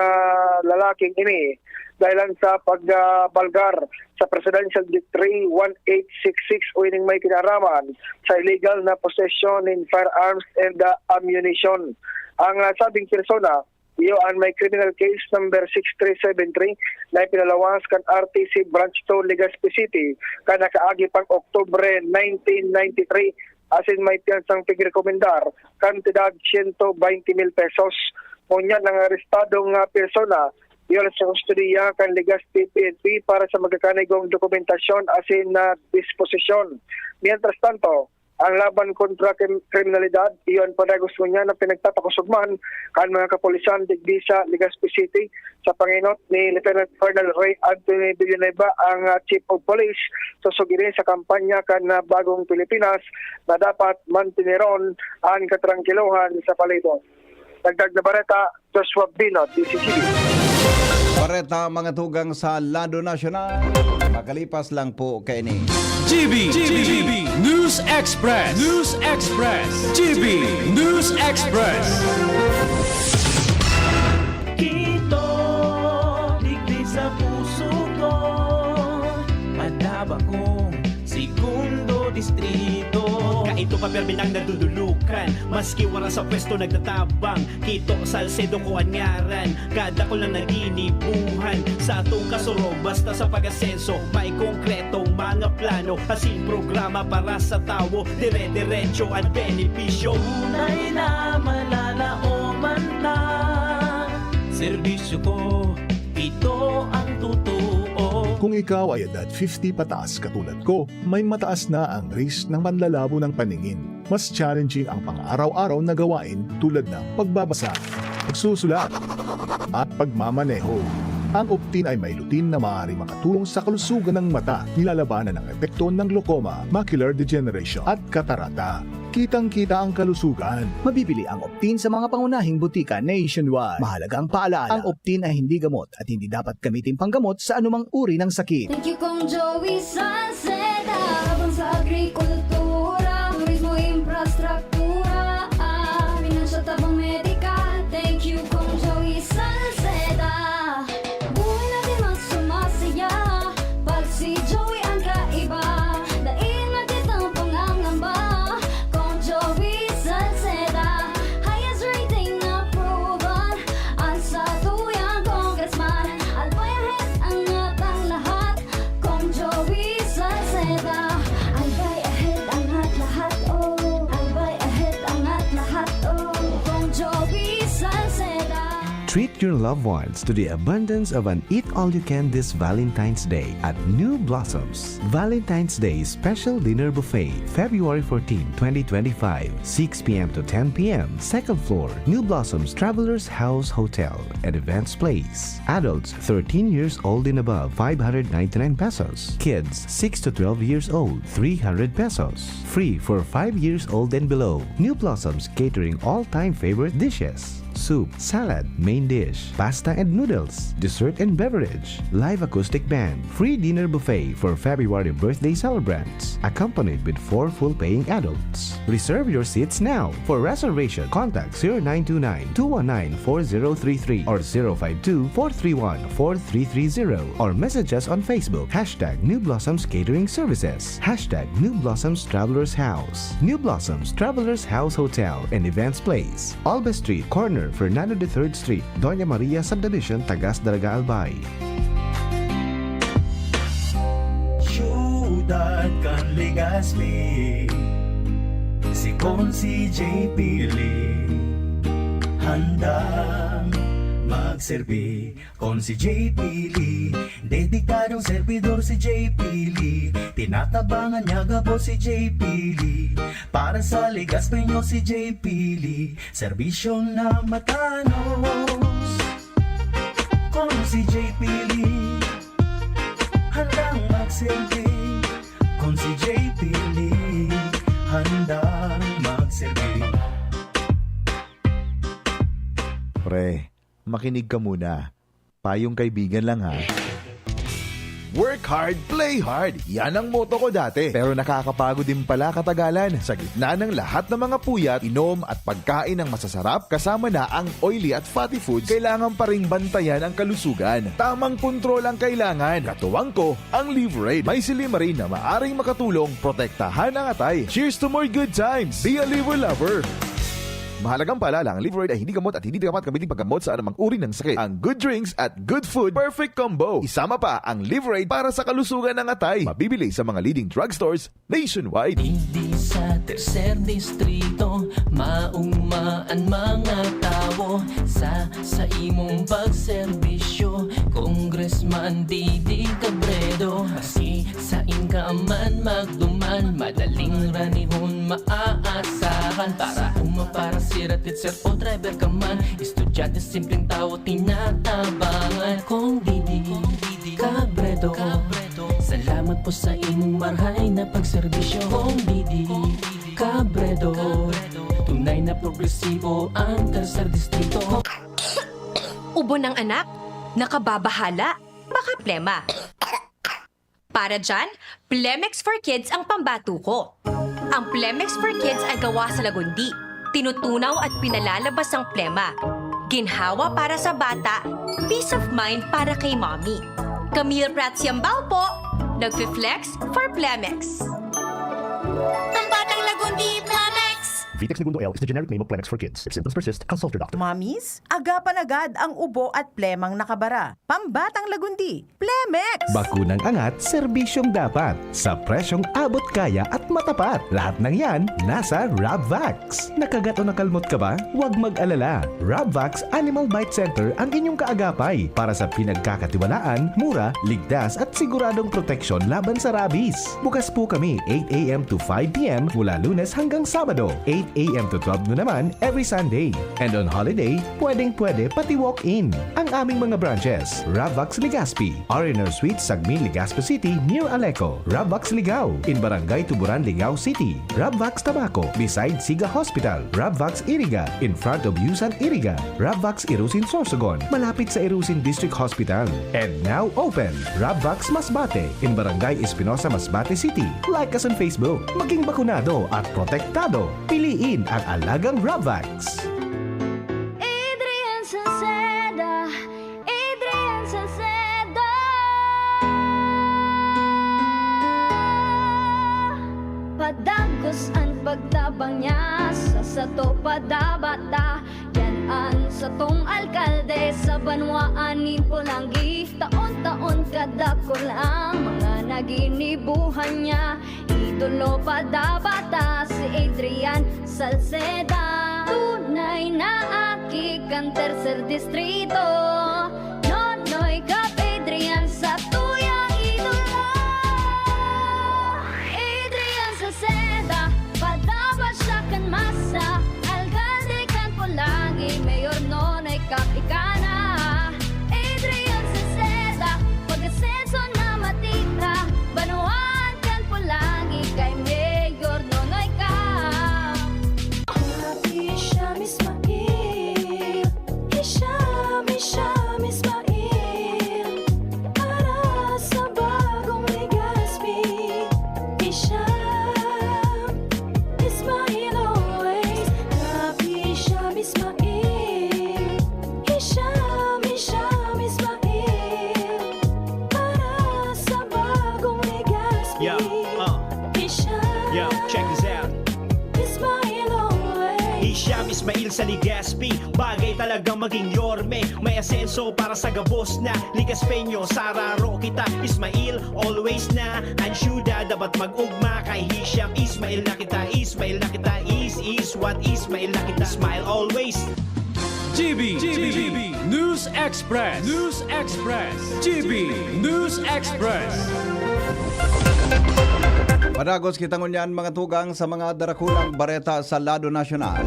lalaking ini dahil sa pagbalgar sa Presidential Decree 1866 o ining may kinaraman sa illegal na possession in firearms and ammunition. Ang sabing persona Iyon may criminal case number 6373 na ipinalawas kan RTC Branch 2 Legazpi City kan nakaagi pang Oktubre 1993 asin may piyansang pigrekomendar kantidad 120,000 pesos. Ngunyan ng arestadong persona iyon sa kustudiya kan Legazpi PNP para sa magkakanigong dokumentasyon asin na disposisyon. Mientras tanto, ang laban kontra kriminalidad, iyon pa gusto niya na pinagtapakusugman kan mga kapulisan digdi sa Legazpi City sa panginot ni Lieutenant Colonel Ray Anthony Villanueva ang Chief of Police susugiri sa kampanya kan Bagong Pilipinas na dapat mantineron ang katrangkiluhan sa palibot. Dagdag na bareta, Joshua Binot, DCCB. Bareta mga tugang sa Lado Nacional. Makalipas lang po kay ni GB News Express. GB News Express. Kito, digdi sa puso ko, madaba kong segundo distrito. Kaito pa perminang nadudulukan, maski wala sa pwesto nagtatabang. Kito Salcedo ko anyaran, kada ko lang naginibuhan. Sa atong kasurong, basta sa pag-asenso, may konkretong mga plano. Asin programa para sa tao, dire-diretso at benepisyo. Tunay na malalaoman na, serbisyo ko, ito ang totoo. Kung ikaw ay edad 50 pataas katulad ko, may mataas na ang risk ng panlalabo ng paningin. Mas challenging ang pang-araw-araw na gawain tulad ng pagbabasa, pagsusulat, at pagmamaneho. Ang Optin ay may lutin na maaaring makatulong sa kalusugan ng mata, nilalabanan ng epekto ng glaucoma, macular degeneration at katarata. Kitang-kita ang kalusugan. Mabibili ang Optin sa mga pangunahing butika nationwide. Mahalagang paalala, ang Optin ay hindi gamot at hindi dapat gamitin panggamot sa anumang uri ng sakit. Thank you Kong Joey Salceda, habang sa agrikultura, turismo, infrastruktura, financial tabang medikal. Thank you Kong Joey Salceda. Buhay natin mas sumasaya, pag si Joey ang kaiba. Daig natin ang pangangamba, Kong Joey Salceda. Highest rating approval, ang sa tuyang congressman. Albayahit ang atang lahat, Kong Joey Salceda. Albayahit ang at lahat, oh. Albayahit ang at lahat, oh. Kong Joey Salceda. Treat your loved ones to the abundance of an eat-all-you-can this Valentine's Day at New Blossoms. Valentine's Day Special Dinner Buffet, February 14, 2025, 6 p.m. to 10 p.m. Second floor, New Blossoms Travelers House Hotel and Events Place. Adults 13 years old and above, 599 pesos. Kids 6 to 12 years old, 300 pesos. Free for 5 years old and below. New Blossoms catering all-time favorite dishes. Soup, salad, main dish, pasta and noodles, dessert and beverage, live acoustic band, free dinner buffet for February birthday celebrants, accompanied with 4 full-paying adults. Reserve your seats now. For reservation, contact 0929-219-4033 or 052-431-4330 or message us on Facebook, #New Blossoms Catering Services, #New Blossoms Travelers House, New Blossoms Travelers House Hotel and Events Place, Alba Street, corner Fernando de 3rd Street, Doña Maria Subdivision, Tagas Daraga, Albay. Syudad kan Legazpi, si Consi JP Lee, handang magserbi. Consi JP Lee, dedikadong servidor si JP Lee, tinatabangan niya gabo si JP Lee. Para sa Legazpi nyo si JP Lee, serbisyong na matanos. Kung si JP Lee, handang magsilbi. Kung si JP Lee, handang magsilbi. Pre, makinig ka muna. Payong kaibigan lang ha. Work hard, play hard. Yan ang motto ko dati. Pero nakakapagod din pala katagalan. Sa gitna ng lahat ng mga puyat, inom at pagkain ng masasarap, kasama na ang oily at fatty foods, kailangan pa ring bantayan ang kalusugan. Tamang kontrol ang kailangan. Katuwang ko, ang Liverade. May Silimarin na maaring makatulong, protektahan ang atay. Cheers to more good times. Be a liver lover. Mahalagang paalala, ang Liveroid ay hindi gamot at hindi dapat gamitin paggamot sa anumang uri ng sakit. Ang good drinks at good food, perfect combo. Isama pa ang Liveroid para sa kalusugan ng atay. Mabibili sa mga leading drugstores nationwide. Di sa tercer distrito, maugmaan mga tao sa imong pagserbisyo. Congressman Didi Cabredo, maski sa inkaman magduman, madaling ranihon maaasahan. Para para siratit sir o driver ka man, estudyante simpleng tao tinatabangan. Kung Didi Cabredo, salamat po sa imong marhay na pagserbisyo. Kung Didi Cabredo, tunay na progresibo ang tercer distrito. Ubo ng anak? Nakababahala? Baka plema. Para dyan, Plemex for Kids ang pambato ko. Ang Plemex for Kids ay gawa sa lagundi. Tinutunaw at pinalalabas ang plema. Ginhawa para sa bata, peace of mind para kay mommy. Camille Prats Yambao po, nagfi-flex for Plemex. Ang batang lagundi, Plemex! Vitex Segundo L is the generic name of Plemex for kids. If symptoms persist, consult your doctor. Mamis, agapan agad ang ubo at plemang nakabara. Pambatang lagundi, Plemex! Bakunang angat, serbisyong dapat. Sa presyong abot kaya at matapat. Lahat ng yan, nasa Rabvax. Nakagat o nakalmot ka ba? Huwag mag-alala. Rabvax Animal Bite Center ang inyong kaagapay para sa pinagkakatiwalaan, mura, ligtas at siguradong proteksyon laban sa rabies. Bukas po kami 8 a.m. to 5 p.m. mula Lunes hanggang Sabado, 8 a.m. to 12 noon naman every Sunday. And on holiday, pwedeng-pwede pati walk-in. Ang aming mga branches, Rabvax Legazpi, Ariner Suite, Sagmin, Legazpi City, near Aleco. Rabvax Ligao, in Barangay Tuburan, Ligao City. Rabvax Tabaco, beside Siga Hospital. Rabvax Iriga, in front of Yusan Iriga. Rabvax Irusin Sorsogon, malapit sa Irusin District Hospital. And now open, Rabvax Masbate, in Barangay Espinosa, Masbate City. Like us on Facebook. Maging bakunado at protektado. Piliin ang alagang Rabvax. Adrian Salceda, Adrian Salceda. Padagos ang pagtabang niya sa sato padabata. Yan ang satong alkalde sa banwaanin Pulangi. Taon-taon kadako lang mga naginibuhan niya. Idolo padabata si Adrian Salceda. Tunay na aki kan tercer distrito. Nonoy kap Adrian sa tuyang idolo. Adrian Salceda, padabat siya kan masa. Alcalde kan Pulangi, mayor nonoy kap ikana. Adrian Salceda, pag-asenso na matita. Banuan kan Pulangi, kay mayor nonoy kap. Hisham Ismail, Hisham Ismail, para sa bagong Legazpi. Hisham Ismail always, Hisham Ismail, Hisham Ismail, para sa bagong Legazpi. Yo, check this out. Ismail always. Hisham Ismail sa Legazpi, bagay talagang maging yorme. May asenso para sa gabos na Legazpeño, sararo kita. Ismail always na ang syudad, dapat mag-ugma kay Hisham Ismail na kita. Ismail na kita, is what Ismail na kita. Smile always. GB News Express. GB News Express. Padagos kitang unyan mga tugang sa mga darakulang bareta sa lado nasyonal.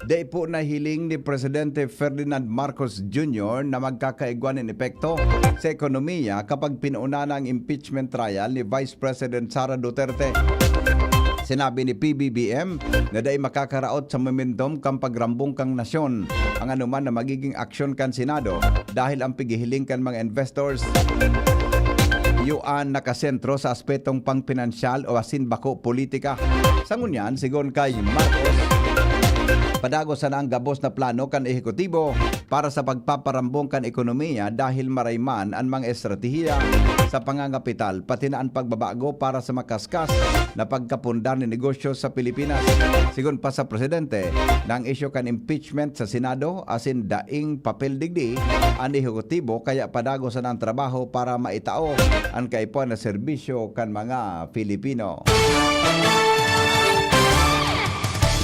Day po na hiling ni Presidente Ferdinand Marcos Jr. na magkakaigwan ng epekto sa ekonomiya kapag pinuuna ng impeachment trial ni Vice President Sara Duterte. Sinabi ni PBBM na day makakaraot sa momentum kang pagrambong kang nasyon ang anuman na magiging aksyon kan Senado dahil ang pigihiling kan mga investors yuan nakasentro sa aspetong pangpinansyal o asin bako politika. Sa ngunyan, sigon kay Marcos, Padagos na ang gabos na plano kan ehekutibo para sa pagpaparambong kan ekonomiya dahil marayman ang mga estratehiya sa pangangapital pati na ang pagbabago para sa makaskas na pagkapundar ni negosyo sa Pilipinas. Sigon pa sa presidente, nang isyu kan impeachment sa Senado asin daing papel digdi ang ehekutibo kaya padagos na ang trabaho para maitao ang kaipuan na serbisyo kan mga Filipino.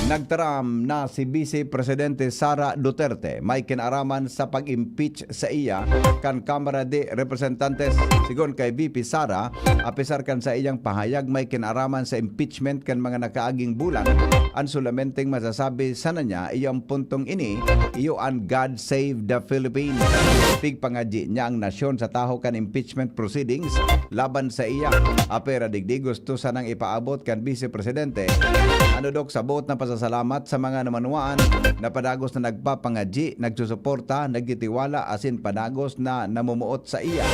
Nagtaram na si Vice Presidente Sara Duterte may kinaraman sa pag-impeach sa iya kan Kamara de Representantes. Sigon kay VP Sara, apisar kan sa iyang pahayag may kinaraman sa impeachment kan mga nakaaging bulan, ang sulamenteng masasabi sana niya iyang puntong ini, iyo ang God Save the Philippines. Pigpangadji niya ang nasyon sa taho kan impeachment proceedings laban sa iya. Apera digdi gusto sanang ipaabot kan Vice Presidente ano dok sabot na pasasalamat sa mga namanuan na padagos na nagpapangadji, nagsusuporta, nagtitiwala asin padagos na namumuot sa iya.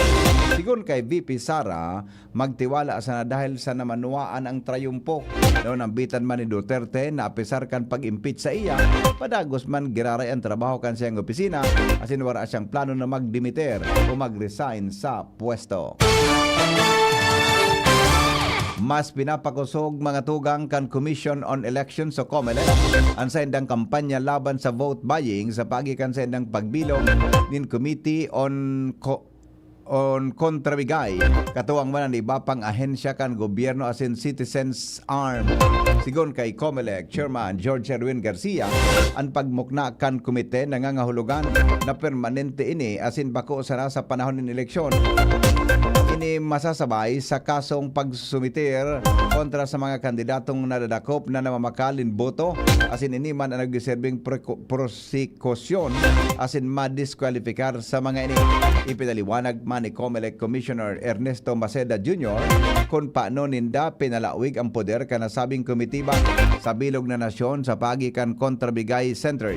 Sigon kay VP Sara, magtiwala sa na dahil sa namanuaan ang trayumpo. Noon nambitan man ni Duterte na apisar kan pag-impeach sa iya, padagos man giraray ang trabaho kan siyang opisina asin wala siyang plano na magdimiter o mag-resign sa pwesto. Mas pinapakusog mga tugang kan Commission on Elections o COMELEC ang saindang kampanya laban sa vote buying sa pagikan sa indang pagbilog nin Committee on Kontrabigay katuwang man ang iba pang ahensya kan gobyerno asin citizens arm. Sigon kay COMELEC Chairman George Erwin Garcia, ang pagmukna kan komite nangangahulugan na permanente ini asin bako sa panahon ng eleksyon. Ini masasabay sa kasong pagsumitir kontra sa mga kandidatong nadadakop na namamakalin boto asin ini man ang nagdeserving prosekusyon asin madiskwalifikar sa mga ini. Ipinaliwanag man ni COMELEC Commissioner Ernesto Maceda Jr. kung paano ninda pinalawig ang poder kanasabing komitiba sa bilog na nasyon sa pagikan kontrabigay centers.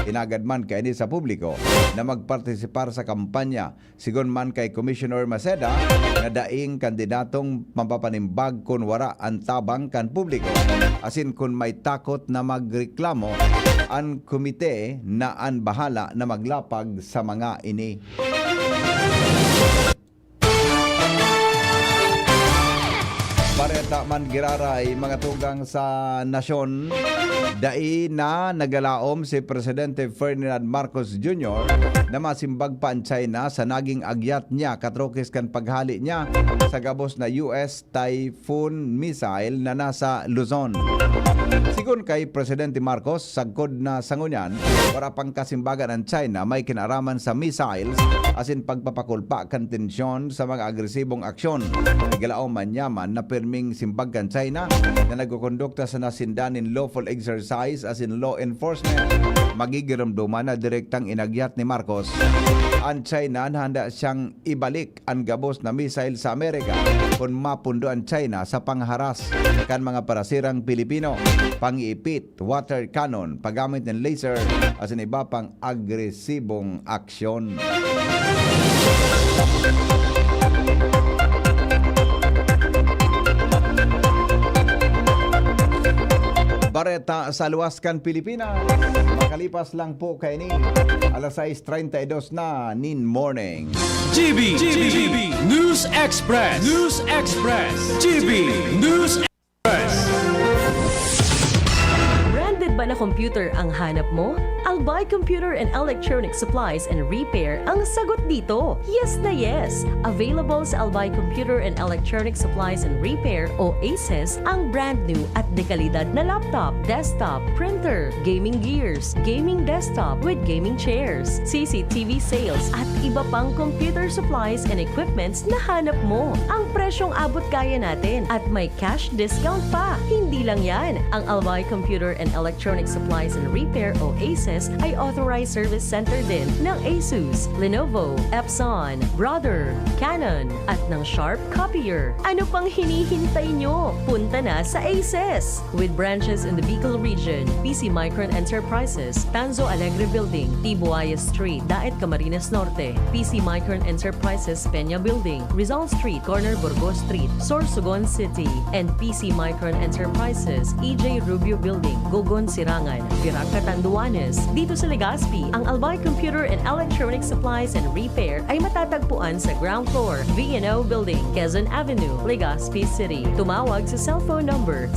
Inagad man kay ini sa publiko na magpartisipar sa kampanya. Sigon man kay Commissioner Maceda na daing kandidatong mapapanimbag kung wara ang tabang kan publiko. Asin kung may takot na magreklamo, ang komite na ang bahala na maglapag sa mga ini. Bareta man giraray mga tugang sa nasyon, dai na nagalaom si Presidente Ferdinand Marcos Jr. na masimbag pa ang China sa naging agyat niya katrokis kan paghali niya sa gabos na US Typhoon missile na nasa Luzon. Sigon kay Presidente Marcos, sagkod na sangunyan, para pang kasimbagan ng China may kinaraman sa missiles asin pagpapakulpa kan tensyon sa mga agresibong aksyon. Nagalaom man yaman na perming simbag kan China na nagkukondukta sa nasindanin lawful exercise asin law enforcement. Magigiramduman na direktang inagyat ni Marcos ang China na handa siyang ibalik ang gabos na missile sa Amerika kung mapundo ang China sa pangharas kan mga parasirang Pilipino, pang-iipit, water cannon, paggamit ng laser asin iba pang agresibong aksyon. Bareta sa Luwaskan, Pilipinas. Makalipas lang po kay ni alas 6:32 na nin morning. GB News Express. GB News Express. Branded ba na computer ang hanap mo? Albay Computer and Electronic Supplies and Repair ang sagot dito. Yes na yes! Available sa Albay Computer and Electronic Supplies and Repair o ACES ang brand new at dekalidad na laptop, desktop, printer, gaming gears, gaming desktop with gaming chairs, CCTV sales at iba pang computer supplies and equipments na hanap mo. Ang presyong abot kaya natin at may cash discount pa. Hindi lang yan. Ang Albay Computer and Electronic Supplies and Repair o ACES ay authorized service center din ng ASUS, Lenovo, Epson, Brother, Canon at ng Sharp Copier. Ano pang hinihintay nyo? Punta na sa ASUS! With branches in the Bicol region, PC Micron Enterprises, Tanzo Alegre Building, Tibuaya Street, Daet Camarines Norte, PC Micron Enterprises Peña Building, Rizal Street, Corner Burgos Street, Sorsogon City, and PC Micron Enterprises, EJ Rubio Building, Gogon Sira Silangan, Virac Catanduanes. Dito sa Legazpi, ang Albay Computer and Electronic Supplies and Repair ay matatagpuan sa ground floor, V&O Building, Quezon Avenue, Legazpi City. Tumawag sa cellphone number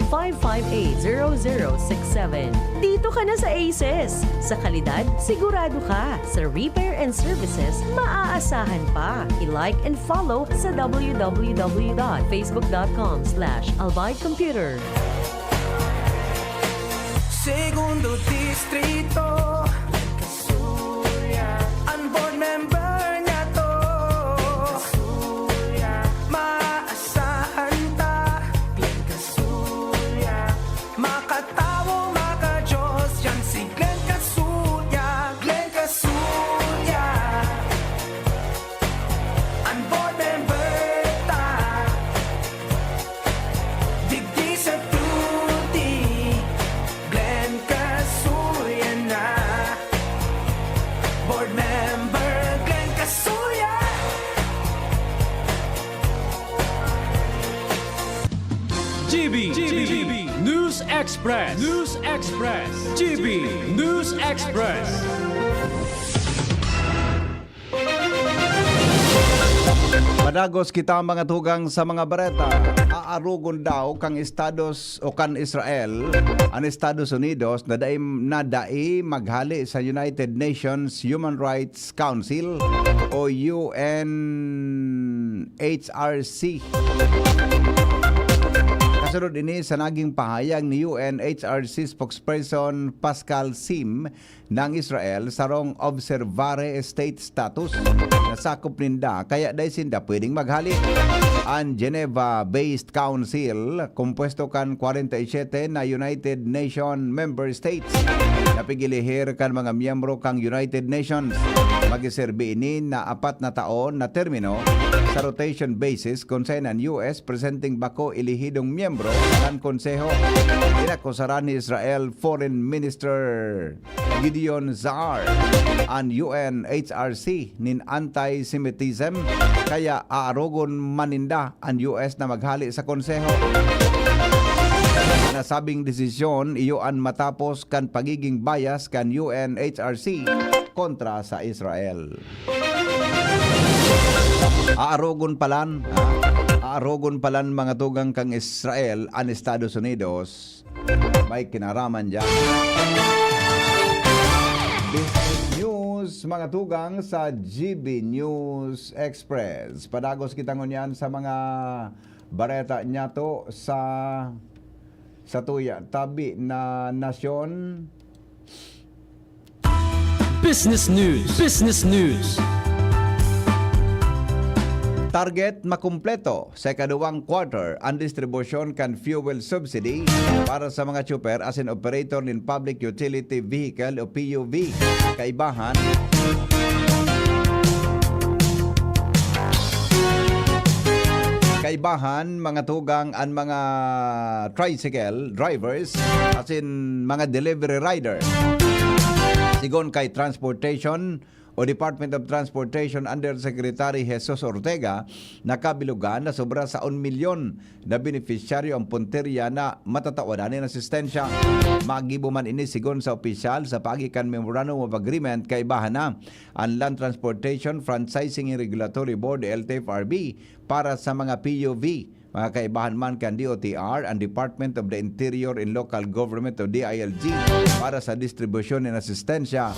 0917-558-0067. Dito ka na sa Aces. Sa kalidad, sigurado ka. Sa repair and services, maaasahan pa. I-like and follow sa www.facebook.com/Albay Computer. Segundo Distrito, Kasuya. Ang board member niya to, Kasuya. Maaasahan ta, Glenn Kasuya. Makatawo, makajos, yan si Glenn Kasuya. Glenn Kasuya. Ang board member ta, digdi sa tuti, Glenn Kasuya na. Board member Glenn Kasuya. GB News Express. GB News Express. Padagos kita mga tugang sa mga bareta. Aarugon daw kang Estados o kan Israel ang Estados Unidos na dai maghali sa United Nations Human Rights Council o UNHRC. Kasunod ini sa naging pahayag ni UNHRC spokesperson Pascal Sim ng Israel sarong observare state status na sakop ninda kaya dahil sinda pwedeng maghali. Ang Geneva-based council kompuesto kan 47 na United Nation member states na pigilihir kan mga miyembro kang United Nations. Magiserbi ini na 4 na taon na termino sa rotation basis kung saan ang US presenting bako ilihidong miyembro ng konseho. Inakusaran ni Israel Foreign Minister Gideon Saar ang UNHRC nin anti-Semitism kaya aarogon maninda ang US na maghali sa konseho. Nasabing desisyon iyoan matapos kan pagiging bias kan UNHRC kontra sa Israel. Aarogon palan mga tugang kang Israel ang Estados Unidos. May kinaraman dyan. Business news mga tugang sa GB News Express. Padagos kita ngunyan sa mga bareta niya to sa tuya tabi na nasyon. Business news. Target makumpleto sa ikaduwang quarter ang distribution kan fuel subsidy para sa mga chopper as an operator in public utility vehicle o PUV. Kaibahan mga tugang ang mga tricycle drivers as in mga delivery rider. Sigon kay Transportation o Department of Transportation Undersecretary Jesus Ortega, nakabilugan na sobra sa 1 milyon na beneficiaryo ang punteriya na matatawadan ng asistensya. Magibo man ini sigon sa opisyal sa pagikan Memorandum of Agreement kay bahana ang Land Transportation Franchising and Regulatory Board LTFRB para sa mga PUV. Mga kaibahan man kan DOTR ang Department of the Interior and Local Government o DILG para sa distribusyon ng asistensya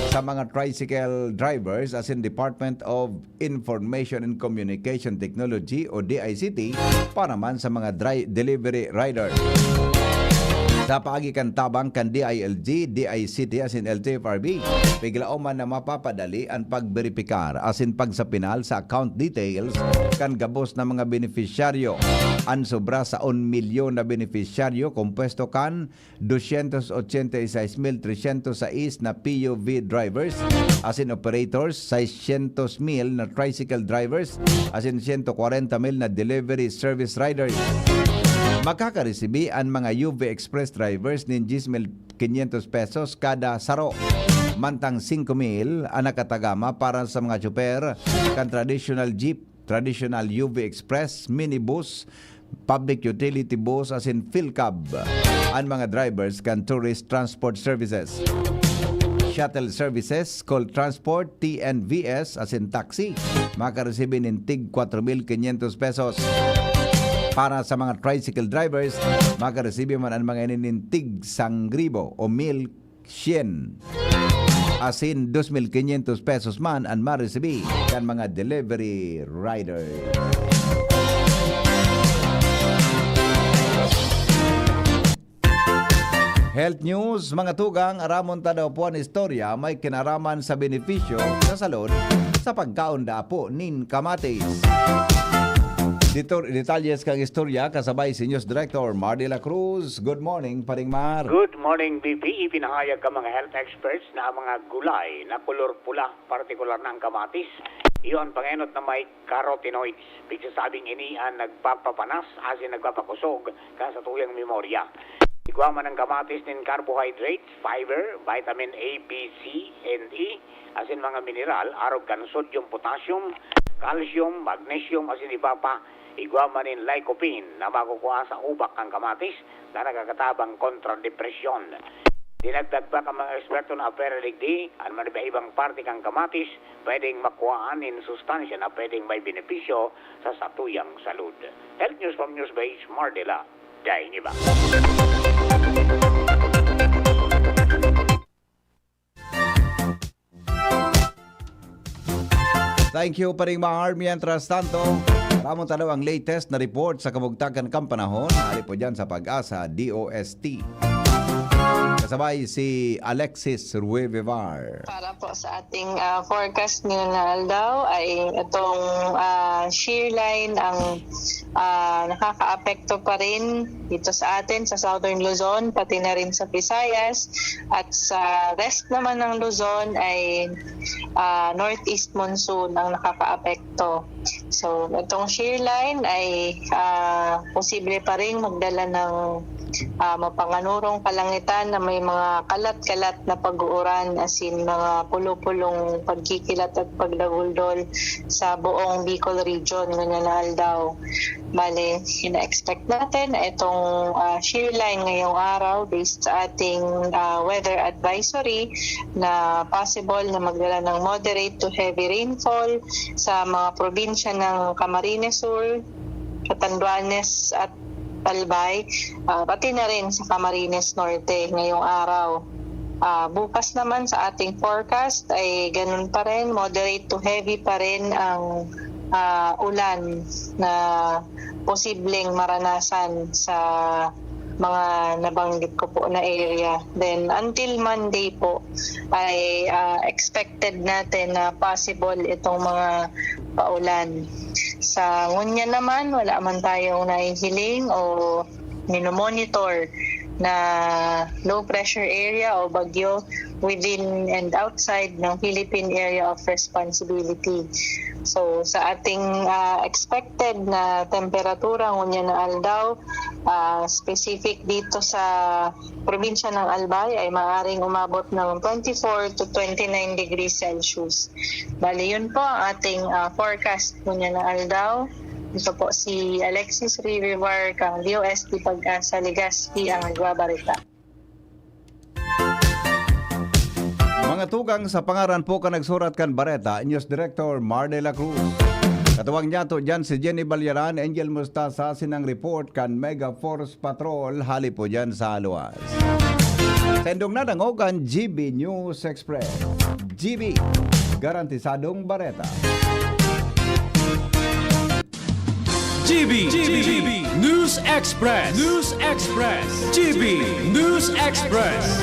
sa mga tricycle drivers as in Department of Information and Communication Technology o DICT para man sa mga delivery rider. Sa pagikan tabang kan DILG, DICT as in LTFRB, biglaon man na mapapadali ang pagberipikar as in pagsapinal sa account details kan gabos na mga beneficiaryo. Ang sobra sa 1 milyon na beneficiaryo kompuesto kan 286,306 na PUV drivers as in operators, 600,000 na tricycle drivers as in 140,000 na delivery service riders. Makakaresibi ang mga UV Express drivers ng 10,500 pesos kada saro. Mantang 5,000 ang nakatagama para sa mga tsuper kan traditional jeep, traditional UV Express, minibus, public utility bus as in PhilCab. ang mga drivers kan tourist transport services. Shuttle services, call transport, TNVS as in taxi, makaresibin ng tig 4,500 pesos. Para sa mga tricycle drivers, makaresibin man ang mga ininintig 1,000 o 1,100. As in 2,500 pesos man ang maresibi kan mga delivery rider. Health news, mga tugang, aramon ta daw po ang istorya may kinaraman sa benepisyo sa salud sa pagkaunda po nin kamatis. Detalyes kang istorya kasabay si News Director Mar de la Cruz. Good morning, Paring Mar. Good morning, BP. Ipinahayag ka mga health experts na ang mga gulay na kulor pula, partikular na ang kamatis, iyon pangenot na may carotenoids. Pigsasabing ini ang nagpapapanas asin nagpapakusog ka sa tuyang memorya. Igwaman ng kamatis nin carbohydrates, fiber, vitamin A, B, C, and E, asin mga mineral, arog kan sodium, potassium, calcium, magnesium, asin ipapa, igwaman nin lycopene na makukuha sa ubak ng kamatis na nagkakatabang kontra depresyon. Dinagdag pa ka mga eksperto na aperiligdi ang manibahibang parte kang kamatis pwedeng makuhaan in sustansya na pwedeng may benepisyo sa satuyang salud. Health News from Newsbase, Mardela. Jai Niba. Thank you, Paring Mar. Mientras tanto, ramon tanaw ang latest na report sa kabugtagan kang panahon. Hali po dyan sa Pag-asa, DOST. Kasabay si Alexis Ruevevar. Para po sa ating forecast ngayon na aldaw ay itong shear line ang nakakaapekto pa rin dito sa atin sa Southern Luzon, pati na rin sa Visayas. At sa rest naman ng Luzon ay northeast monsoon ang nakakaapekto. So itong shear line ay posible pa rin magdala ng mapanganurong kalangitan na may mga kalat-kalat na pag-uuran as in mga pulo-pulong pagkikilat at pagdaguldol sa buong Bicol region ngayon na aldaw. Bale, ina-expect natin na itong shear line ngayong araw based sa ating weather advisory na possible na magdala ng moderate to heavy rainfall sa mga probinsya ng Camarines Sur, Catanduanes at Albay, pati na rin sa Camarines Norte ngayong araw. Bukas naman sa ating forecast ay ganun pa rin, moderate to heavy pa rin ang ulan na posibleng maranasan sa mga nabanggit ko po na area. Then until Monday po ay expected natin na possible itong mga paulan. Sa Ngunya naman, wala man tayong nahihiling o minomonitor na low pressure area o bagyo within and outside ng Philippine Area of Responsibility. So sa ating expected na temperatura Ngunya na aldaw, specific dito sa probinsya ng Albay ay maaaring umabot ng 24 to 29 degrees Celsius. Bali yun po ang ating forecast Ngunya na aldaw. Ito po si Alexis River kang DOST Pag-asa Legazpi ang nagbabarita. Mga tugang sa pangaran po ka nagsurat kan Bareta, News Director Mar de la Cruz. Katuwang niya to dyan si Jenny Balyaran, Angel Mustasa, sinang report kan Mega Force Patrol, hali po dyan sa Aluas. Sendong na dangogan GB News Express. GB, garantisadong Bareta. GB News Express. GB News Express.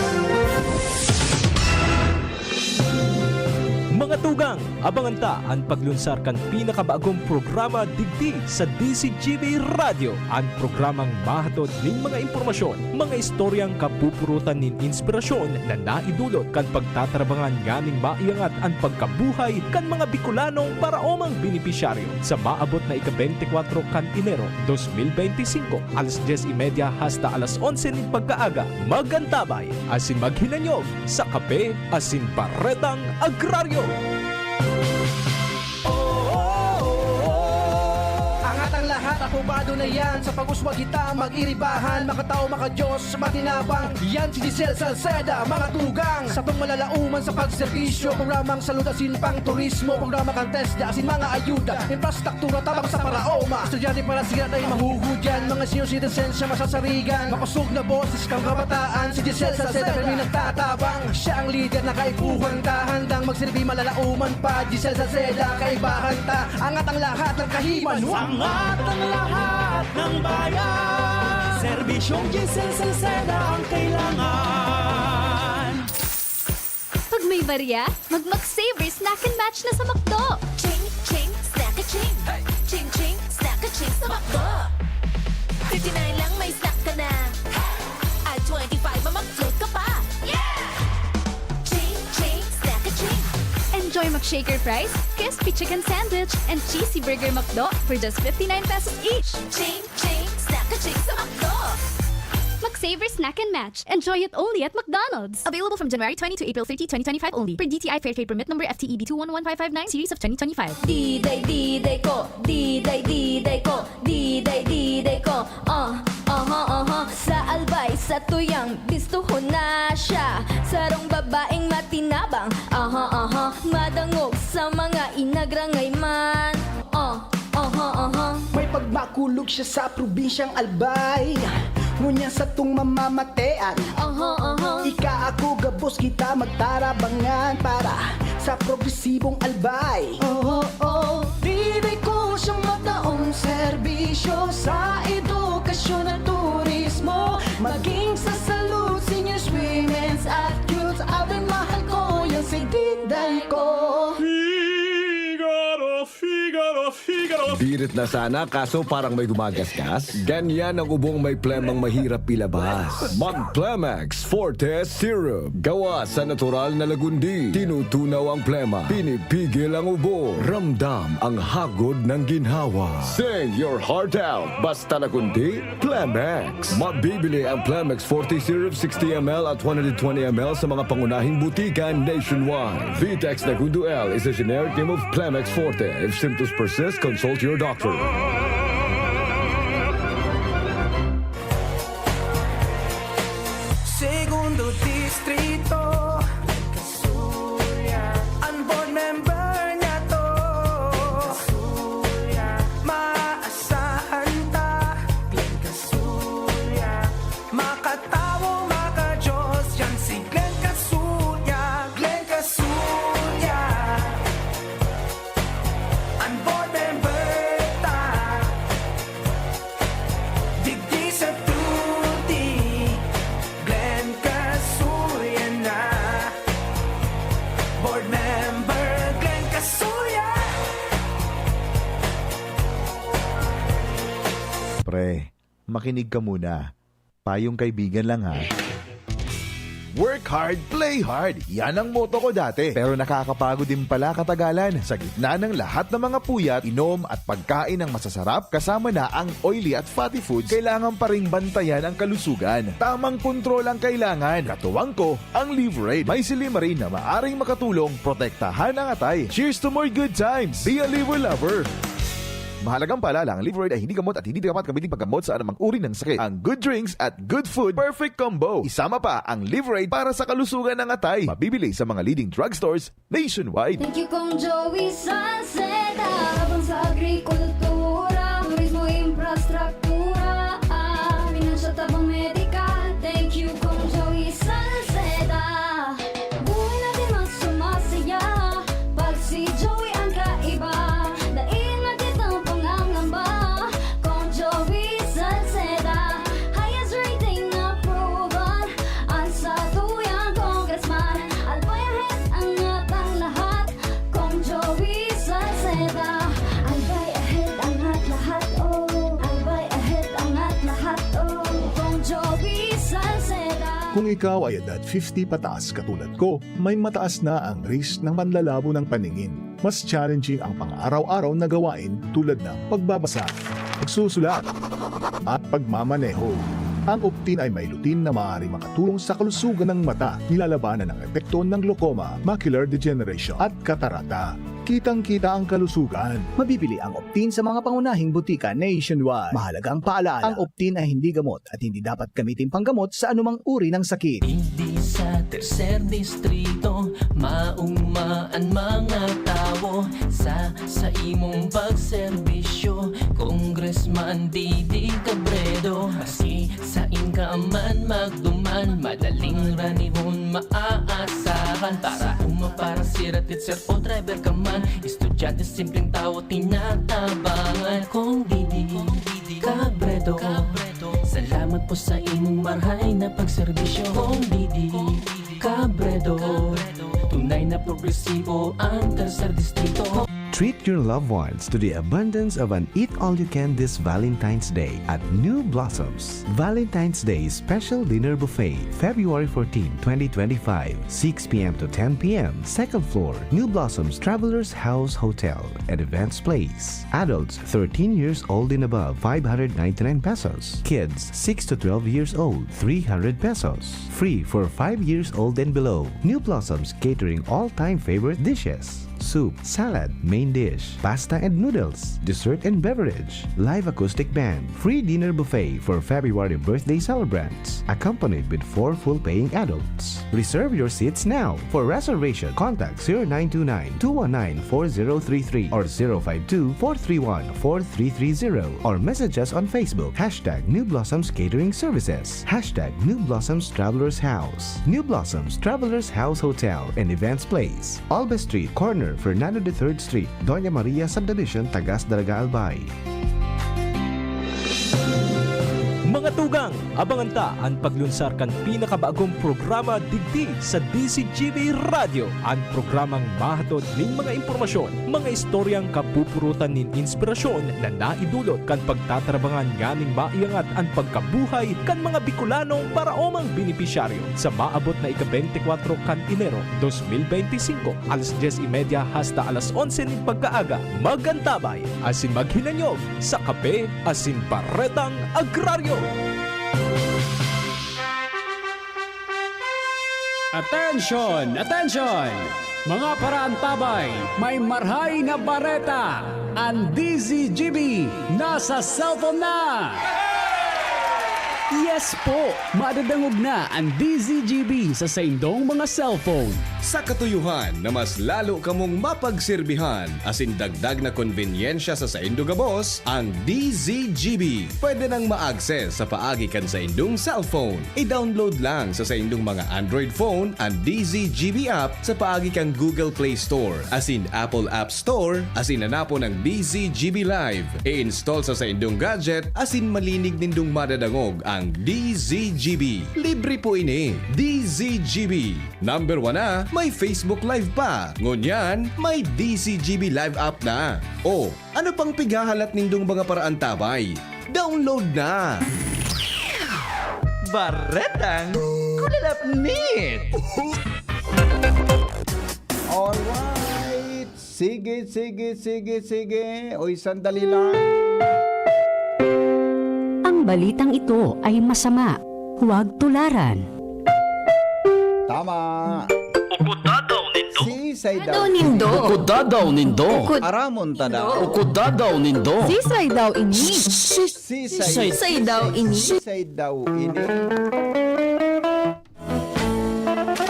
Mga tugang, abangan ta ang paglunsar kan pinakabagong programa digdi sa DCGB Radio. Ang programang mahatod ning mga impormasyon, mga istoryang kapupurutan nin inspirasyon na naidulot kan pagtatrabangan nganing maiangat ang pagkabuhay kan mga Bicolanong paraomang benepisyaryo sa maabot na ika-24 kan Enero 2025 alas 10:30 hasta alas 11 ning pagkaaga. Magantabay asin maghinanyog sa kape asin baretang agraryo. Angat ang lahat lahat, aprobado na yan. Sa pag-uswag kita, mag-iribahan, makatao, makadiyos, matinabang. Yan si Giselle Salceda, mga tugang. Sa tong malalauman sa pagserbisyo, programang salutasin pang turismo, programa kantes, daasin mga ayuda, infrastruktura tabang sa paraoma. Estudyante para siya ay mahugudyan, mga senior citizens siya masasarigan. Makusog na boses kang kabataan, si Giselle Salceda kami nagtatabang. Siya ang leader na kaibuhan ta, handang magsilbi malalauman pa. Giselle Salceda, kaibahan ta, angat ang lahat ng kahiman. Angat ang lahat ng bayan. Serbisyong Giselle Salceda ang kailangan. Pag may barya, mag-McSaver Snack and Match na sa McDo. Ching, ching, snack a ching. Ching, ching, snack a ching sa McDo. 59 lang may snack ka na. At 25 mamag-float ka pa. Ching, ching, snack a ching. Enjoy McShaker fries, crispy chicken sandwich, and cheesy burger McDo for just 59 pesos each. Ching, ching, snack a ching sa McDo. McSaver Snack and Match. Enjoy it only at McDonald's. Available from January 20 to April 30, 2025 only. Per DTI Fair Trade Permit number FTEB 211559 series of 2025. Diday ko, diday ko, diday ko. Sa albay, sa tuyang, bistuho na siya. Sarong babaeng matinabang. Madangog sa mga inagrangay man. May pagmakulog siya sa probinsyang Albay, ngunya sa tung mamamatean. Ika ako gabos kita magtarabangan para sa progresibong Albay. Diday ko siyang mataong serbisyo sa edukasyon at turismo, maging sa salud, seniors, women's at youths. Abay mahal ko yan si Diday ko. Pirit na sana kaso parang may gumagasgas. Ganyan ang ubong may plemang mahirap ilabas. Mag-Plemex Forte Syrup. Gawa sa natural na lagundi. Tinutunaw ang plema. Pinipigil ang ubo. Ramdam ang hagod ng ginhawa. Sing your heart out. Basta lagundi, Plemex. Mabibili ang Plemex Forte Syrup 60ml at 120ml sa mga pangunahing butikan nationwide. Vitex Nagundo L is a generic name of Plemex Forte. If symptoms persist, consult your doctor. Segundo distrito, Kasuya. Ang board member niya to, Kasuya. Maasahan ta, Glenn Kasuya. Makatawo, makajos, yan si Glenn Kasuya. Glenn Kasuya. Ang board member ta, digdi sa tuti. Glenn Kasuya na. Board member Glenn Kasuya. Pre, makinig ka muna. Payong kaibigan lang ha. Work hard, play hard. Yan ang motto ko dati. Pero nakakapagod din pala katagalan. Sa gitna ng lahat ng mga puyat, inom at pagkain ng masasarap, kasama na ang oily at fatty foods, kailangan pa ring bantayan ang kalusugan. Tamang kontrol ang kailangan. Katuwang ko, ang Liverade. May silimarin na maaring makatulong, protektahan ang atay. Cheers to more good times. Be a liver lover. Mahalagang paalala, ang Liverade ay hindi gamot at hindi dapat gamitin paggamot sa anumang uri ng sakit. Ang good drinks at good food, perfect combo. Isama pa ang Liverade para sa kalusugan ng atay. Mabibili sa mga leading drugstores nationwide. Thank you Kong Joey Salceda. Habang sa agrikultura, turismo, infrastruktura, finansya, tabang medikal. Thank you Kong Joey Salceda. Buhay natin mas sumasaya pag si Joey ang kaiba. Daig natin ang pangangamba. Kong Joey Salceda, highest rating approval. Ang sa tuyang congressman, albayahit angat ang lahat. Kong Joey Salceda, albay ahead angat lahat, oh. Albay ahead angat lahat, oh. Kong Joey Salceda. Kung ikaw ay edad 50 pataas katulad ko, may mataas na ang risk ng panlalabo ng paningin. Mas challenging ang pang-araw-araw na gawain tulad ng pagbabasa, pagsusulat, at pagmamaneho. Ang Optin ay may lutin na maaaring makatulong sa kalusugan ng mata, nilalabanan ng epekto ng glaucoma, macular degeneration at katarata. kitang-kita ang kalusugan. Mabibili ang Optin sa mga pangunahing butika nationwide. Mahalaga ang paalala, ang Optin ay hindi gamot at hindi dapat gamitin panggamot sa anumang uri ng sakit. Di sa tercer distrito, maugmaan mga tao sa imong pagserbisyo. Congressman Didi Cabredo, asi sa inka man magduman, madaling ranihon maaasahan. Para para siratit sir o driver ka man, estudyante simpleng tao tinatabangan. Kung Didi Cabredo, salamat po sa imong marhay na pagserbisyo. Kung Didi Cabredo, tunay na progresibo ang tercer distrito. Treat your loved ones to the abundance of an eat-all-you-can this Valentine's Day at New Blossoms. Valentine's Day Special Dinner Buffet, February 14, 2025, 6 p.m. to 10 p.m. Second floor, New Blossoms Travelers House Hotel and Events Place. Adults 13 years old and above, 599 pesos. Kids 6 to 12 years old, 300 pesos. Free for 5 years old and below. New Blossoms catering all-time favorite dishes. Soup, salad, main dish, pasta and noodles, dessert and beverage, live acoustic band, free dinner buffet for February birthday celebrants, accompanied with 4 full-paying adults. Reserve your seats now. For reservation, contact 0929-219-4033 or 052-431-4330 or message us on Facebook, #New Blossoms Catering Services, #New Blossoms Travelers House, New Blossoms Travelers House Hotel and Events Place, Alba Street, corner Fernando de 3rd Street, Doña Maria Subdivision, Tagas Daraga, Albay. Mga tugang, abangan ta ang paglunsar kan pinakabagong programa digdi sa DCGB Radio. Ang programang mahatod ning mga impormasyon, mga istoryang kapupurutan nin inspirasyon na naidulot kan pagtatrabangan nganing maiangat ang pagkabuhay kan mga Bicolanong para omang benepisyaryo sa maabot na ika-24 kan Enero 2025, alas 10:30 hasta alas 11 ning pagkaaga. Magantabay asin maghinanyog sa Kape asin Baretang Agraryo. Attention! Attention! Mga paraantabay, may marhay na bareta! Ang DZGB nasa cellphone na! Yes po! Madadangog na ang DZGB sa saindong mga cellphone. Sa katuyuhan na mas lalo kamong mapagserbihan asin dagdag na konbenyensya sa saindong gabos, ang DZGB pwede nang ma-access sa paagi kan sa indong cellphone. I-download lang sa saindong mga Android phone ang DZGB app sa paagi kang Google Play Store asin Apple App Store asin hanapon ang DZGB Live. I-install sa saindong gadget asin malinig nindong madadangog ang DZGB. Libre po ini. DZGB. Number 1 na, may Facebook Live pa. Ngunyan, may DZGB Live app na. O, ano pang pigahalat nindong mga paraan tabay? Download na! Baretang Kulalapnit! Alright! Sige. Uy, sandali lang. Ang balitang ito ay masama. Huwag tularan. Tama. Ukudadaw nindo. Sisay daw. Daw nindo. Ukudadaw nindo. Aramon ta daw. Ukudadaw nindo. Sisay daw ini. Sisay daw ini. Sisay daw ini.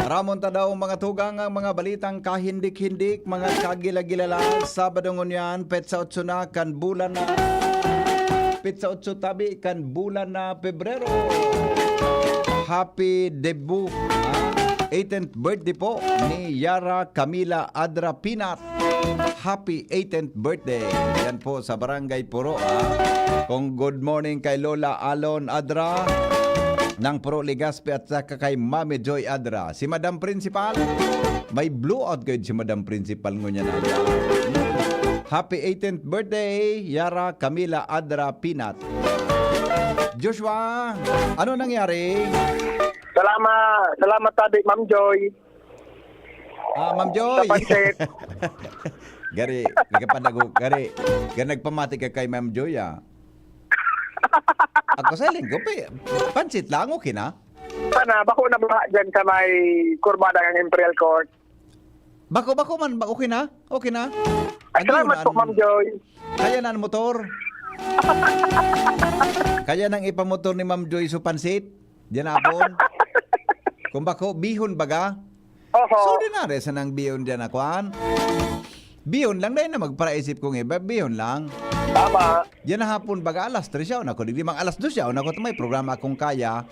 Aramon ta daw mga tugang ang mga balitang kahindik-hindik, mga kagila-gilala. Sabado ngunyan, petsa 8 na kan bulan na. Petsa 8 tabi kan bulan na Pebrero. Happy debut. 18th birthday po ni Yara Camila Adra Pinat. Happy 18th birthday. Yan po sa Barangay Puro. Kung good morning kay Lola Alon Adra ng Puro Legazpi at saka kay Mami Joy Adra. Si Madam Principal, may blue out kayo si Madam Principal ngunya na. Happy 18th birthday, Yara Camila Adra Pinat. Joshua, ano nangyari? Salamat tabi, Ma'am Joy. Ma'am Joy. Sa pansit. Gari, nagpamati ka kay Ma'am Joy, Ako sa linggo, pansit lang, okay na? Sana, bako na ba dyan sa may kurbada ng Imperial Court? Bako man, okay na? Okay na? Ay, salamat po, Ma'am Joy. Kaya na ang motor. Kaya nang ipamotor ni Ma'am Joy sa pansit. Diyan apon. Kung bako, bihon baga. So, dinare sa nang bihon dyan akuan. Bihon lang na magparaisip kong iba. Bihon lang. Tama. Diyan na hapon baga alas 3 siya. Nako, di mang alas 2 siya. Nako, may programa akong kaya.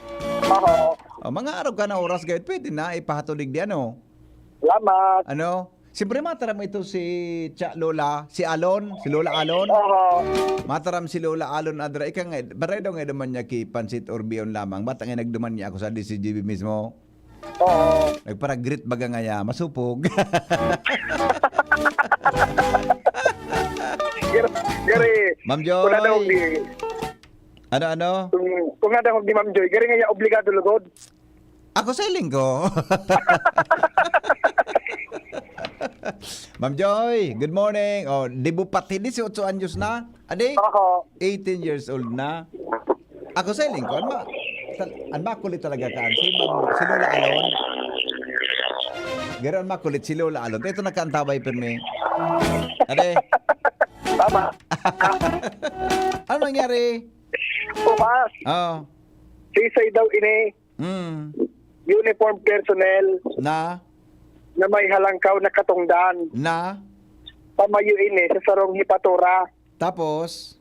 Mga araw ka na oras gayot, pwede na ipahatulig di ano. Salamat. Ano? Siyempre mataram ito si Lola, si Alon, si Lola Alon. Mataram si Lola Alon adra. Ika nga, baray daw nga duman niya ki pansit or bihon lamang. Ba't nga nagduman niya ako sa DCGB mismo? Oo. Nagparag-grit baga nga ya, masupog. Gary. Ma'am Joy. Kung nadawag di. Ano? Kung nadawag di Ma'am Joy, gari nga ya obligado lugod. Ako sa linggo. Ma'am Joy, good morning. Oh, di mo pati 18 anyos na? Adi? 18 years old na. Ako sa linggo, an makulit talaga kaan si Lola Alon. Ganoon makulit si Lola Alon. Ito nakaantabay permi. Ade. Tama. Ano nangyari? Pumas. Oh. Sisay daw ini. Uniform personnel. Na may halangkaw na katungdan. Na pamayo ini sa sarong hipatura. Tapos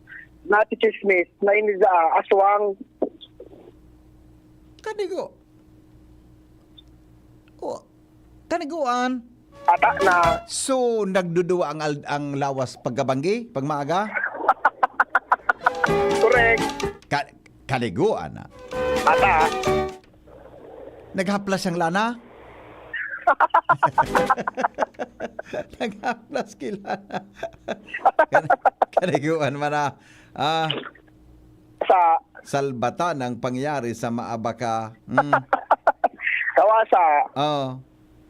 natichismis na ini sa aswang. Kanigo. Oh, kaniguan. Ata na. So nagdudua ang lawas pagkabanggi, pagmaaga? Correct. Kaniguan na. Ata. Naghaplas ang lana? Naghaplas kilana. Kaniguan man na. Sa salbata ng pangyari sa Maabaka. Kawasa.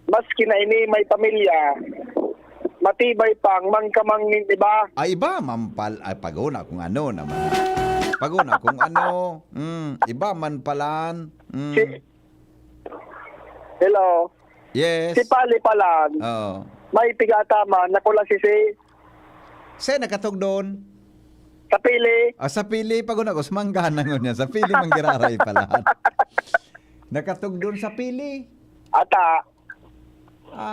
Maski na ini may pamilya, matibay pang mangkamang nin iba. Ay iba, mampal. Ay paguna kung ano naman. Paguna kung ano. Iba man palan. Hello. Yes. Si Pali palan. May pigatama na kula si. Nakatog doon. Sa pili. Sa pili, paguna ko, sumanggahan na niya. Sa pili manggiraray pala. Nakatog doon sa pili. Ata.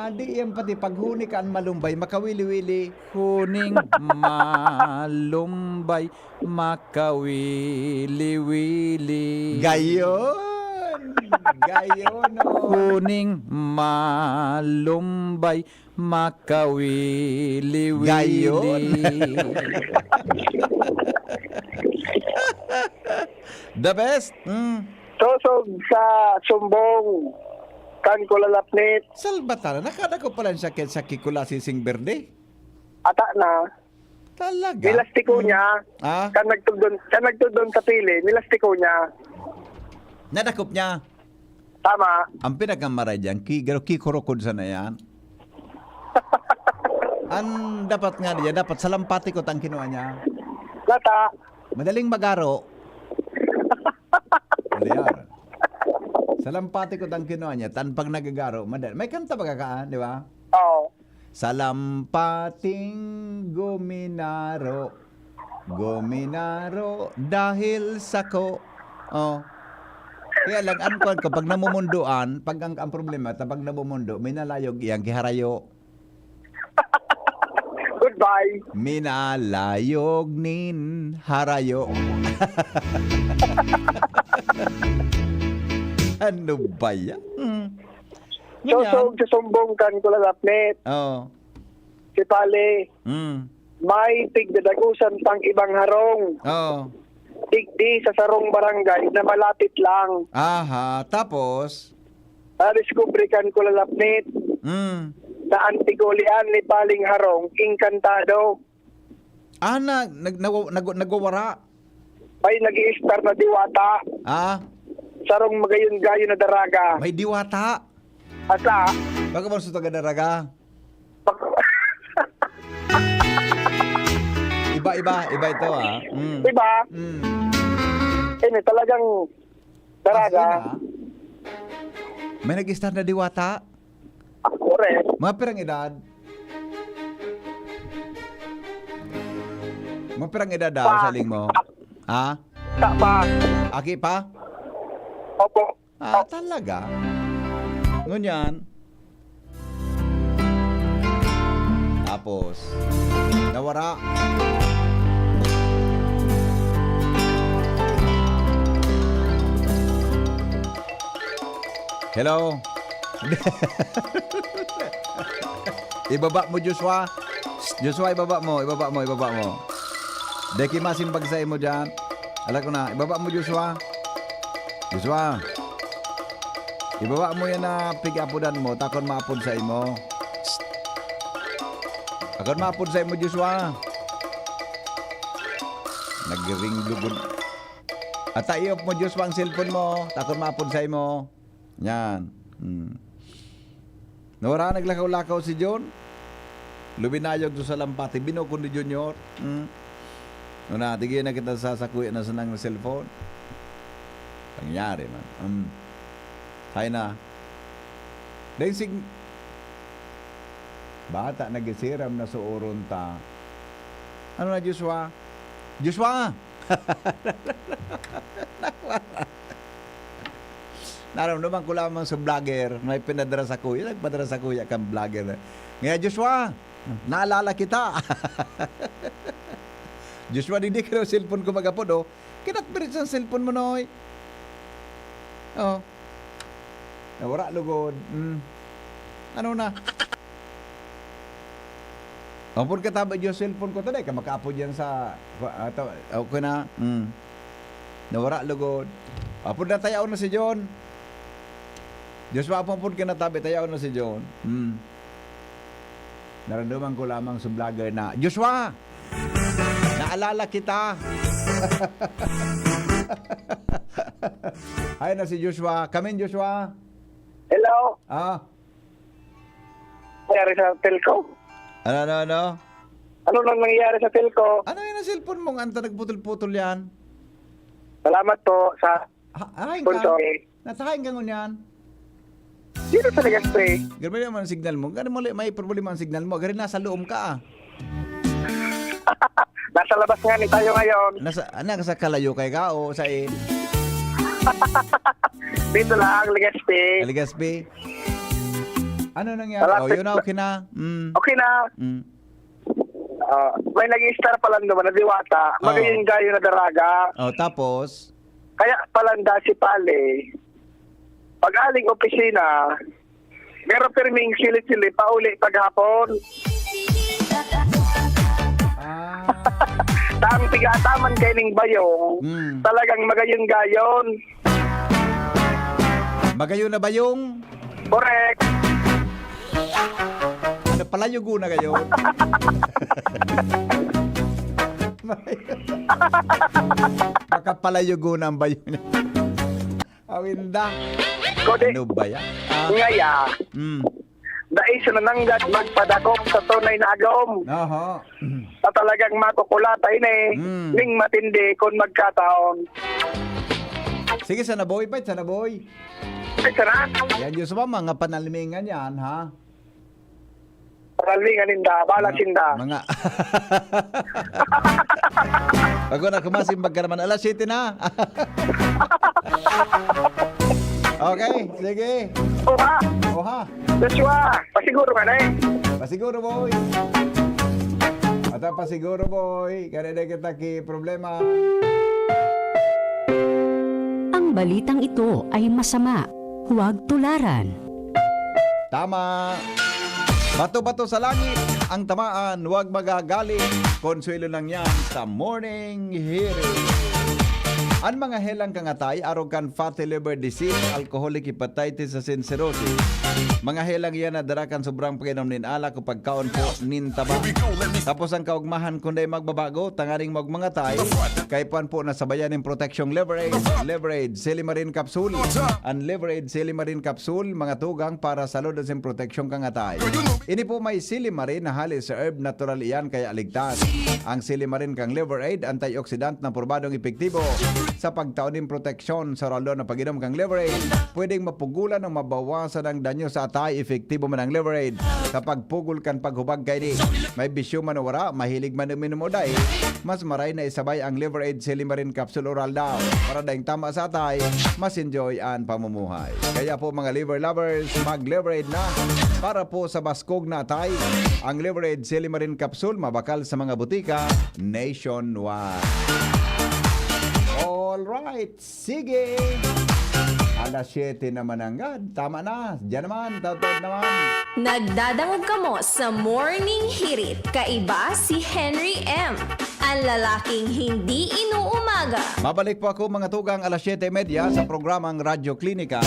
Di yan pati paghuni ka ang malumbay, makawili-wili. Huning malumbay, makawili-wili. Gayon! Gayon! Huning malumbay, makawili-wili. Gayon! The best! Sosog sa sumbong. Kan ko lalapnit. Salbatana, nakadako pala siya sa Kikula Sising Verde. Ata na. Talaga? Nilastiko niya. Kan nagtudon sa pili, nilastiko niya. Nadakop niya? Tama. Ang pinagamaray dyan, kikurukod sa na yan. Ang dapat nga niya, dapat salampati ko tang kinuha niya. Lata. Madaling magaro. Aliyar. Salampati ko tang kinuha niya, tan pag nagagaro, may kanta ba kakaan, di ba? Oo. Salampating Gominaro dahil sako. Oh. Kaya lang ankuan ko pag namumunduan, pag ang problema pag namumundo, may nalayog iyang kiharayo. Goodbye. Minalayog nin harayo. Ano ba yan? Sosog sa sumbong kan ko lalapnit. Oo. Si Pali. May tigdadagusan pang ibang harong. Oo. Tigdi sa sarong barangay na malapit lang. Aha, tapos? Nadiskubrikan ko lalapnit. Na antigolian ni Paling Harong, inkantado. Nagwawara? Ay, nag-i-star na diwata. Sarong magayon-gayon na daraga. May diwata? Asa? Baka ba sa taga-daraga? Iba ito Iba? Ini talagang daraga. May nag-star na diwata? Correct. Mga pirang edad? Mga pirang edad daw sa ling mo? Ha? Pa. Aki pa? Opo. Ah, talaga? Ngunyan. Tapos, nawara. Hello? Ibaba mo, Joshua. Joshua, ibaba mo. Deki masin bagsay mo dyan. Alam ko na, ibaba mo, Joshua. Joshua. Ibaba mo yan na pigapudan mo. Takon maapod sa imo. Takon maapod sa imo, Joshua. Nag-ring lugod. At iop mo, Joshua, ang cellphone mo. Takon maapod sa imo. Yan. Nawara, naglakaw-lakaw si John. Lubinayog doon sa lampati. Binukon ni Junior. Nuna, tigyan na kita sasakuya na sanang na cellphone. Pangyari man. Hay na. Dahil bata nagisiram na suuron ta. Ano na, Joshua? Joshua! Naramdaman ko lamang sa vlogger, may pinadara sa kuya, nagpadara sa kuya kang vlogger. Ngayon, Joshua, naalala kita. Joshua, hindi ka na cellphone ko magapod, oh. Kinatbirit sa cellphone mo, Noy. Oh. Nawara, lugod. Ano na? Ampun ka taba yung cellphone ko today, ka makaapod yan sa... Okay na. Nawara, lugod. Apod na tayaw na si John. Joshua, apod ka na tabi, tayaw na si John. Narandaman ko lamang sa vlogger na, Joshua! Naalala kita! Ay na si Joshua. Come in, Joshua. Hello? Nangyari sa telco? Ano? Ano nang nangyayari sa telco? Ano yung cellphone mong anta nagputol-putol yan? Salamat po sa sponsor. Natahain ka ngunyan? Dito sa Legazpi. Gano'n naman ang signal mo. Gano'n mo may problema ang signal mo. Gano'n nasa loob ka Nasa labas nga ni tayo ngayon. Nasa kalayo kay ka o sa Dito lang, Legazpi. Legazpi? Ano nangyari? Yun na, okay na. Okay na. May nag-i-star pa lang naman na diwata. Magiging gayo na daraga. Tapos? Kaya palanda si Pale. Pag-aling opisina, meron pirming sili-sili pauli paghapon. Tang tigataman kay ning bayong. Talagang magayon-gayon. Magayon na bayong? Correct. Ano palayo na gayon? Makapalayo na ang bayong. Awinda. Ano ba yan? Ngaya. Dahil sa nananggad magpadakop sa tunay na agom. Sa talagang makukulatay ning matindi kung magkataon. Sige, sana boy. Sana boy. Sana? Yan yung sa mga panalimingan yan, ha? Panalimingan ninda, balasinda. Mga... Pag na kumasimbag ka naman, alas 7 na. Okay, sige. Oha. Joshua, pasiguro ka na Pasiguro, boy. Pasiguro, boy. Kaya na kita ki problema. Ang balitang ito ay masama. Huwag tularan. Tama. Bato-bato sa langit ang tamaan, huwag magagalit. Konsuelo lang yan sa morning hearing. Ang mga helang kangatay, arrogant fatty liver disease, alcoholic hepatitis sa cirrhosis. Mga helang yan na darakan sobrang pag-inom nin alak o pagkaon po nin taba. Tapos ang kaugmahan kundi magbabago, tangaring magmangatay, kay puan po nasabayan ng protection leverage, silimarin capsule. Ang leverage silimarin capsule, mga tugang para sa lodasin protection kangatay. Ini po may silimarin na halis sa herb natural iyan kaya ligtas. Ang silimarin kang leverage, antioxidant na probadong epektibo sa pagtaon ng proteksyon sa ralo na pag-inom kang Liverade. Pwedeng mapugulan ng mabawasan ang danyo sa atay. Epektibo man ang Liverade. Kapag pugol kan paghubag kay di, may bisyo man o wara, mahilig man uminom o day, mas maray na isabay ang Liverade Silimarin Capsule Oral daw. Para dahing tama sa atay, mas enjoy ang pamumuhay. Kaya po mga liver lovers, mag-Liverade na para po sa baskog na atay. Ang Liverade Silimarin Capsule mabakal sa mga butika nationwide. Alright, sige! Alas 7 naman agad. Tama na. Diyan naman. Tautod naman. Nagdadangog ka mo sa Morning Hirit. Kaiba si Henry M. Ang lalaking hindi inuumaga. Mabalik po ako mga tugang alas 7:30 sa programang Radyo Klinika.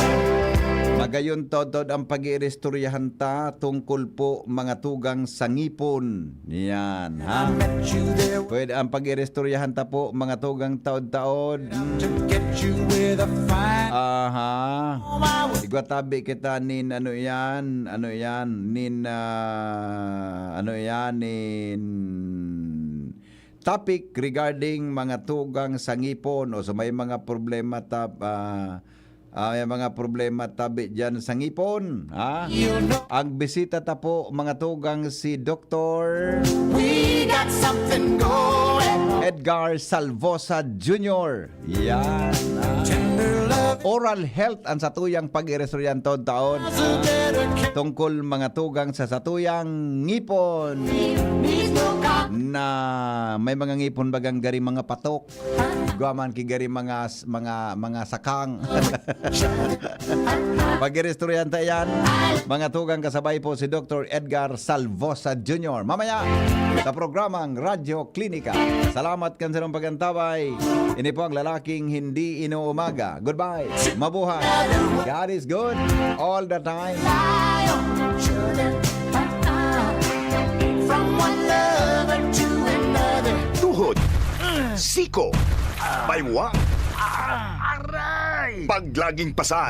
Magayon tod ang pag-irestoryahan ta tungkol po mga tugang sa ngipon. Yan, ha? Pwede ang pag-irestoryahan ta po mga tugang taod-taod. Aha. Igwatabi kita nin topic regarding mga tugang sa ngipon o so may mga problema may mga problema tabi dyan sa ngipon, ha? Ang bisita ta po mga tugang si Dr. Edgar Salvosa Jr. Yan, oral health ang satuyang pag-irestoryan taon tungkol mga tugang sa satuyang ngipon na may mga ngipon bagang gari mga patok, guaman ki gari mga sakang. Pag-irestoryan ta yan mga tugang, kasabay po si Dr. Edgar Salvosa Jr. mamaya sa programang Radyo Klinika. Salamat kan sa pagantabay. Ini po ang lalaking hindi inuumaga. Goodbye. Mabuhay. God is good all the time. From one lover to another. Tuhod, siko, baywa, aray, paglaging pasa.